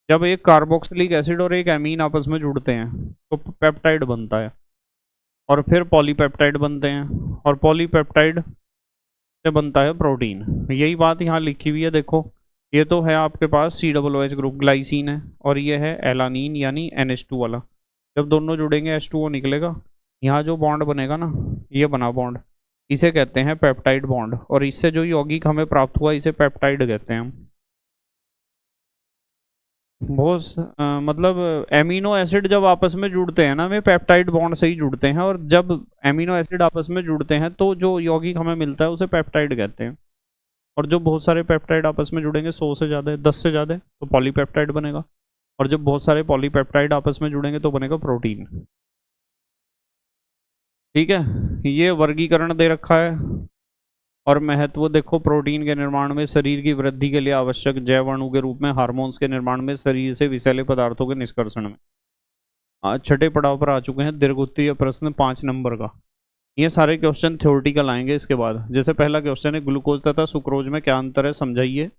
जब एक कार्बोक्सिलिक एसिड और एक एमीन आपस में जुड़ते हैं तो पेप्टाइड बनता है, और फिर पॉलीपेप्टाइड बनते हैं, और पॉलीपेप्टाइड से बनता है प्रोटीन। यही बात यहाँ लिखी हुई है, देखो ये तो है आपके पास COOH ग्रुप, ग्लाइसिन है, और ये है एलानीन यानी NH2 वाला। जब दोनों जुड़ेंगे H2O निकलेगा, यहाँ जो बॉन्ड बनेगा ना, ये बना बॉन्ड, इसे कहते हैं पेप्टाइड बॉन्ड, और इससे जो यौगिक हमें प्राप्त हुआ इसे पेप्टाइड कहते हैं हम। बहुत मतलब एमिनो एसिड जब आपस में जुड़ते हैं ना, वे पेप्टाइड बॉन्ड से ही जुड़ते हैं, और जब एमिनो एसिड आपस में जुड़ते हैं तो जो यौगिक हमें मिलता है उसे पेप्टाइड कहते हैं। और जो बहुत सारे पेप्टाइड आपस में जुड़ेंगे, 100 से ज़्यादा, 10 से ज़्यादा, तो पॉलीपेप्टाइड बनेगा, और जब बहुत सारे पॉलीपेप्टाइड आपस में जुड़ेंगे तो बनेगा प्रोटीन, ठीक है। ये वर्गीकरण दे रखा है। और महत्व देखो, प्रोटीन के निर्माण में, शरीर की वृद्धि के लिए आवश्यक जैव अणु के रूप में, हार्मोन्स के निर्माण में, शरीर से विषैले पदार्थों के निष्कर्षण में। आज 6ठे पड़ाव पर आ चुके हैं, दीर्घोत्तरीय प्रश्न 5 नंबर का। ये सारे क्वेश्चन थ्योरेटिकल आएंगे इसके बाद। जैसे पहला क्वेश्चन है, ग्लूकोज तथा सुक्रोज में क्या अंतर है, समझाइए।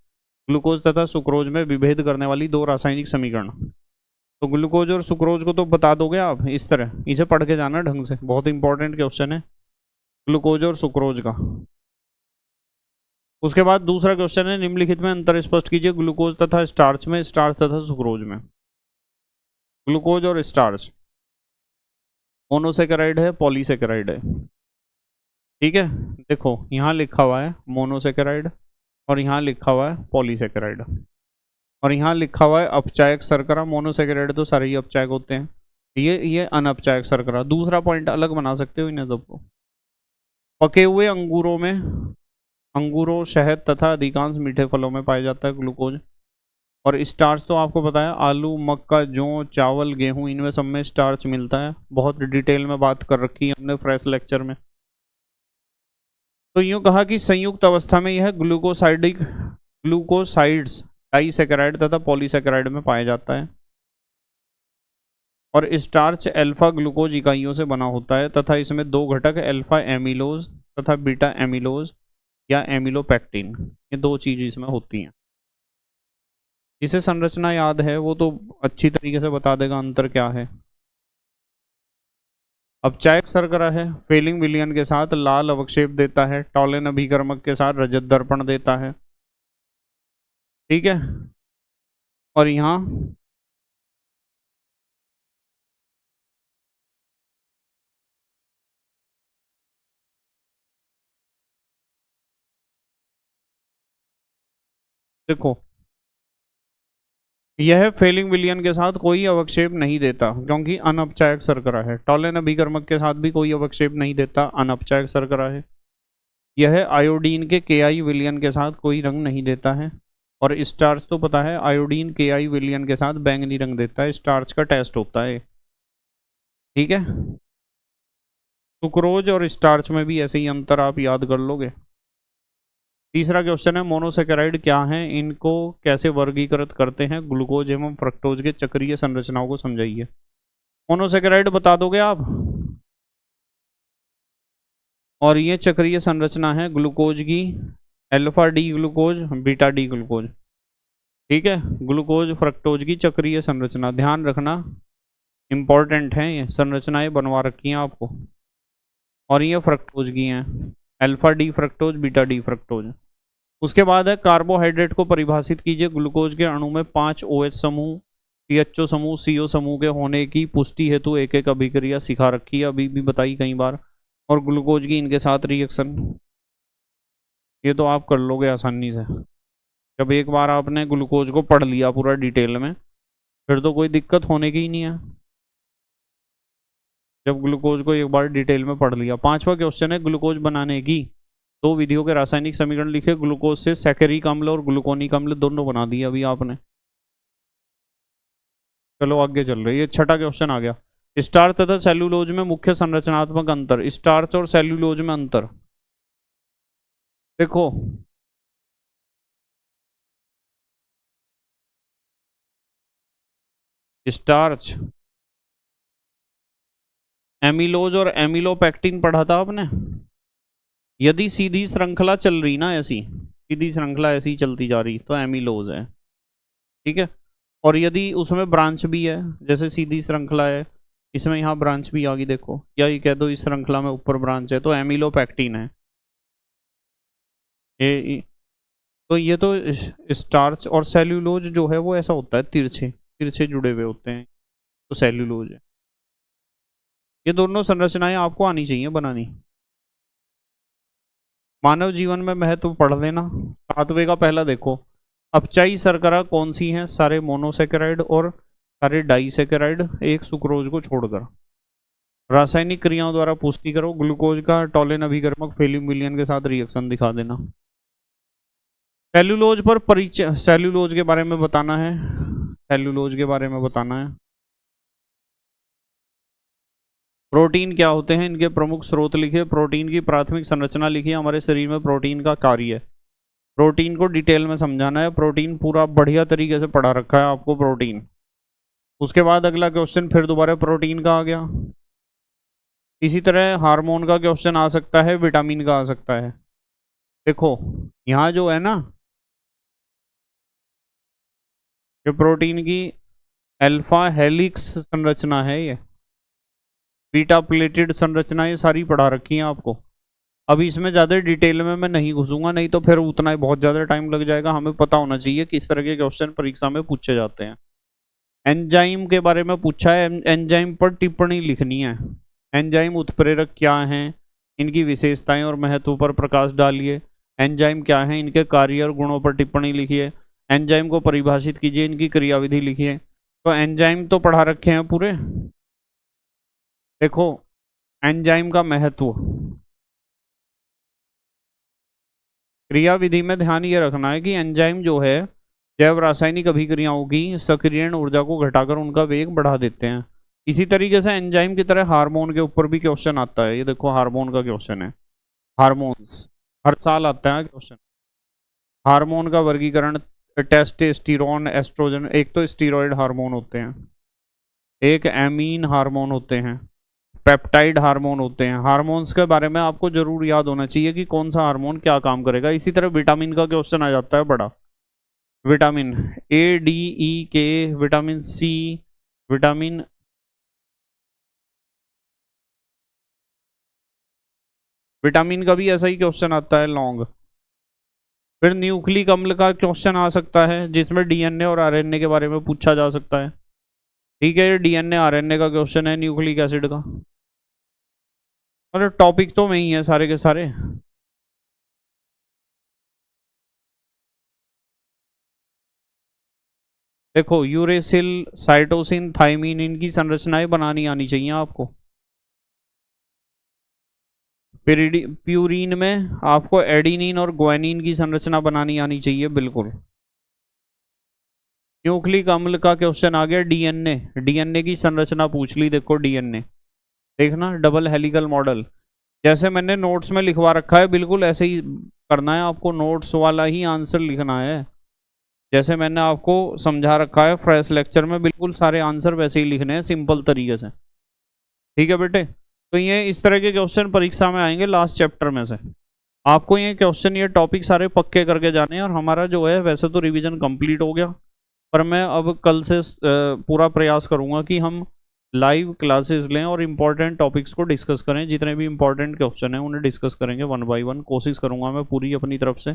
ग्लूकोज तथा सुक्रोज में विभेद करने वाली दो रासायनिक समीकरण। तो ग्लूकोज और सुक्रोज को तो बता दोगे आप इस तरह, इसे पढ़ के जाना ढंग से, बहुत इंपॉर्टेंट क्वेश्चन है ग्लूकोज और सुक्रोज का। उसके बाद दूसरा क्वेश्चन है, निम्नलिखित में अंतर स्पष्ट कीजिए ग्लूकोज तथा स्टार्च में, स्टार्च तथा सुक्रोज में। ग्लूकोज और स्टार्च मोनोसेकेराइड है, पॉलीसेकेराइड है, ठीक है। देखो यहाँ लिखा हुआ है मोनोसेकेराइड और यहाँ लिखा हुआ है पॉलीसेकेराइड और यहाँ लिखा हुआ है अपचायक शर्करा। मोनोसेकेराइड तो सारे ही अपचायक होते हैं, ये अनअपचायक शर्करा। दूसरा पॉइंट अलग बना सकते हो इन्हें सबको। पके हुए अंगूरों में, अंगूरों, शहद तथा अधिकांश मीठे फलों में पाया जाता है ग्लूकोज। और स्टार्च तो आपको पता है आलू, मक्का, जौ, चावल, गेहूं, इनमें सब में स्टार्च मिलता है, बहुत डिटेल में बात कर रखी है हमने फ्रेश लेक्चर में। तो यूं कहा कि संयुक्त अवस्था में यह ग्लूकोसाइड्स डाइसेकेराइड तथा पॉलीसेकेराइड में पाया जाता है। और स्टार्च अल्फा ग्लूकोज इकाइयों से बना होता है तथा इसमें दो घटक अल्फा एमिलोज तथा बीटा एमिलोज या एमिलोपेक्टिन, ये दो चीज इसमें होती हैं। जिसे संरचना याद है वो तो अच्छी तरीके से बता देगा अंतर क्या है। अपचायक शर्करा है, फेलिंग विलयन के साथ लाल अवक्षेप देता है, टॉलेन अभिकर्मक के साथ रजत दर्पण देता है, ठीक है। और यहाँ देखो, यह फेलिंग विलयन के साथ कोई अवक्षेप नहीं देता क्योंकि अनअपचायक शर्करा है। टॉलेन अभिकर्मक के साथ भी कोई अवक्षेप नहीं देता, अनअपचायक शर्करा है। यह आयोडीन के केआई विलयन के साथ कोई रंग नहीं देता है। और स्टार्च तो पता है आयोडीन केआई विलयन के साथ बैंगनी रंग देता है, स्टार्च का टेस्ट होता है, ठीक है। सुक्रोज और स्टार्च में भी ऐसे ही अंतर आप याद कर लोगे। तीसरा क्वेश्चन है, मोनोसेकेराइड क्या हैं, इनको कैसे वर्गीकृत करते हैं, ग्लूकोज एवं फ्रक्टोज के चक्रीय संरचनाओं को समझाइए। मोनोसेकेराइड बता दोगे आप, और ये चक्रीय संरचना है ग्लूकोज की, alpha D glucose, beta D glucose, ठीक है। ग्लूकोज फ्रक्टोज की चक्रीय संरचना ध्यान रखना, इंपॉर्टेंट है, ये संरचनाएं बनवा रखी हैं आपको। और ये फ्रक्टोज की हैं, alpha D fructose, beta D fructose. उसके बाद है कार्बोहाइड्रेट को परिभाषित कीजिए। ग्लूकोज के अणु में 5 OH समूह, CHO समूह, CO समूह के होने की पुष्टि हेतु एक एक अभिक्रिया सिखा रखी है, अभी भी बताई कई बार। और ग्लूकोज की इनके साथ रिएक्शन, ये तो आप कर लोगे आसानी से। जब एक बार आपने ग्लूकोज को पढ़ लिया पूरा डिटेल में, फिर तो कोई दिक्कत होने की ही नहीं है, जब ग्लूकोज को एक बार डिटेल में पढ़ लिया। पांचवा क्वेश्चन है, ग्लूकोज बनाने की दो विधियों के रासायनिक समीकरण लिखे। ग्लूकोज से सैकरिक अम्ल और ग्लूकोनिक अम्ल दोनों बना दिए अभी आपने। चलो आगे चल रही है, छठा क्वेश्चन आ गया। स्टार्च तथा सेल्यूलोज में मुख्य संरचनात्मक अंतर। स्टार्च और सेल्यूलोज में अंतर देखो, स्टार्च, एमिलोज और एमिलोपेक्टिन पढ़ा था आपने। यदि सीधी श्रृंखला चल रही ना, ऐसी सीधी श्रृंखला ऐसी चलती जा रही तो एमिलोज है, ठीक है। और यदि उसमें ब्रांच भी है, जैसे सीधी श्रृंखला है, इसमें यहाँ ब्रांच भी आ गई देखो, या ये कह दो इस श्रृंखला में ऊपर ब्रांच है, तो एमिलोपेक्टिन है ये। तो ये तो स्टार्च और सेल्यूलोज जो है वो ऐसा होता है, तिरछे तिरछे जुड़े हुए होते हैं, तो सेल्यूलोज है। ये दोनों संरचनाएं आपको आनी चाहिए बनानी। मानव जीवन में महत्व पढ़ लेना। सातवें का पहला देखो, अपचाई शर्करा कौन सी है, सारे मोनोसेकेराइड और सारे डाइसेकेराइड, एक सुक्रोज को छोड़कर। रासायनिक क्रियाओं द्वारा पुष्टि करो। ग्लूकोज का टॉलेन अभिकर्मक फेलिंग विलयन के साथ रिएक्शन दिखा देना। सेल्यूलोज पर परिचय, सेल्यूलोज के बारे में बताना है, सेल्यूलोज के बारे में बताना है। प्रोटीन क्या होते हैं, इनके प्रमुख स्रोत लिखिए। प्रोटीन की प्राथमिक संरचना लिखिए। हमारे शरीर में प्रोटीन का कार्य है, प्रोटीन को डिटेल में समझाना है। प्रोटीन पूरा बढ़िया तरीके से पढ़ा रखा है आपको प्रोटीन। उसके बाद अगला क्वेश्चन फिर दोबारा प्रोटीन का आ गया। इसी तरह हार्मोन का क्वेश्चन आ सकता है, विटामिन का आ सकता है। देखो यहाँ जो है ना, ये प्रोटीन की अल्फा हेलिक्स संरचना है, ये बीटा प्लेटेड संरचना, ये सारी पढ़ा रखी है आपको। अभी इसमें ज़्यादा डिटेल में मैं नहीं घुसूंगा, नहीं तो फिर उतना ही बहुत ज़्यादा टाइम लग जाएगा। हमें पता होना चाहिए किस तरह के क्वेश्चन परीक्षा में पूछे जाते हैं। एंजाइम के बारे में पूछा है, एंजाइम पर टिप्पणी लिखनी है। एंजाइम उत्प्रेरक क्या हैं, इनकी विशेषताएं और महत्व पर प्रकाश डालिए। एंजाइम क्या है, इनके कार्य और गुणों पर टिप्पणी लिखिए। एंजाइम को परिभाषित कीजिए, इनकी क्रियाविधि लिखिए। तो एंजाइम तो पढ़ा रखे हैं पूरे। देखो एंजाइम का महत्व, क्रियाविधि में ध्यान ये रखना है कि एंजाइम जो है जैव रासायनिक अभिक्रियाओं की सक्रियण ऊर्जा को घटाकर उनका वेग बढ़ा देते हैं। इसी तरीके से एंजाइम की तरह हार्मोन के ऊपर भी क्वेश्चन आता है। ये देखो हार्मोन का क्वेश्चन है, हार्मोन्स हर साल आता है क्वेश्चन। हार्मोन का वर्गीकरण, टेस्टोस्टेरोन, एस्ट्रोजन, एक तो स्टीरॉयड हार्मोन होते हैं, एक एमीन हार्मोन होते हैं, पेप्टाइड हार्मोन होते हैं। हार्मोन्स के बारे में आपको जरूर याद होना चाहिए कि कौन सा हार्मोन क्या काम करेगा। इसी तरह विटामिन का क्वेश्चन आ जाता है बड़ा। विटामिन ए, डी, ई, के, विटामिन सी, विटामिन विटामिन का भी ऐसा ही क्वेश्चन आता है लॉन्ग। फिर न्यूक्लिक अम्ल का क्वेश्चन आ सकता है जिसमें डीएनए और आरएनए के बारे में पूछा जा सकता है। ठीक है, ये डीएनए आरएनए का क्वेश्चन है, न्यूक्लिक एसिड का। मतलब टॉपिक तो वही है सारे के सारे। देखो यूरेसिल, साइटोसिन, थाइमीन, इनकी संरचनाएं बनानी आनी चाहिए आपको। प्यूरिन में आपको एडिनिन और ग्वानिन की संरचना बनानी आनी चाहिए बिल्कुल। न्यूक्लिक अम्ल का क्वेश्चन आ गया, डीएनए, डीएनए की संरचना पूछ ली। देखो डीएनए देखना, डबल हेलिकल मॉडल, जैसे मैंने नोट्स में लिखवा रखा है बिल्कुल ऐसे ही करना है आपको। नोट्स वाला ही आंसर लिखना है, जैसे मैंने आपको समझा रखा है फ्रेश लेक्चर में, बिल्कुल सारे आंसर वैसे ही लिखने हैं सिंपल तरीके से। ठीक है बेटे, तो ये इस तरह के क्वेश्चन परीक्षा में आएंगे लास्ट चैप्टर में से। आपको ये क्वेश्चन, ये टॉपिक सारे पक्के करके जाने हैं। और हमारा जो है वैसे तो रिवीजन कंप्लीट हो गया, पर मैं अब कल से पूरा प्रयास करूंगा कि हम लाइव क्लासेस लें और इम्पोर्टेंट टॉपिक्स को डिस्कस करें। जितने भी इंपॉर्टेंट क्वेश्चन हैं उन्हें डिस्कस करेंगे वन बाय वन, कोशिश करूंगा मैं पूरी अपनी तरफ से।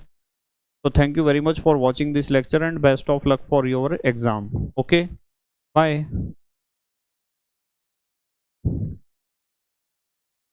तो thank you very much for watching this lecture and best of luck for your exam. Okay, bye.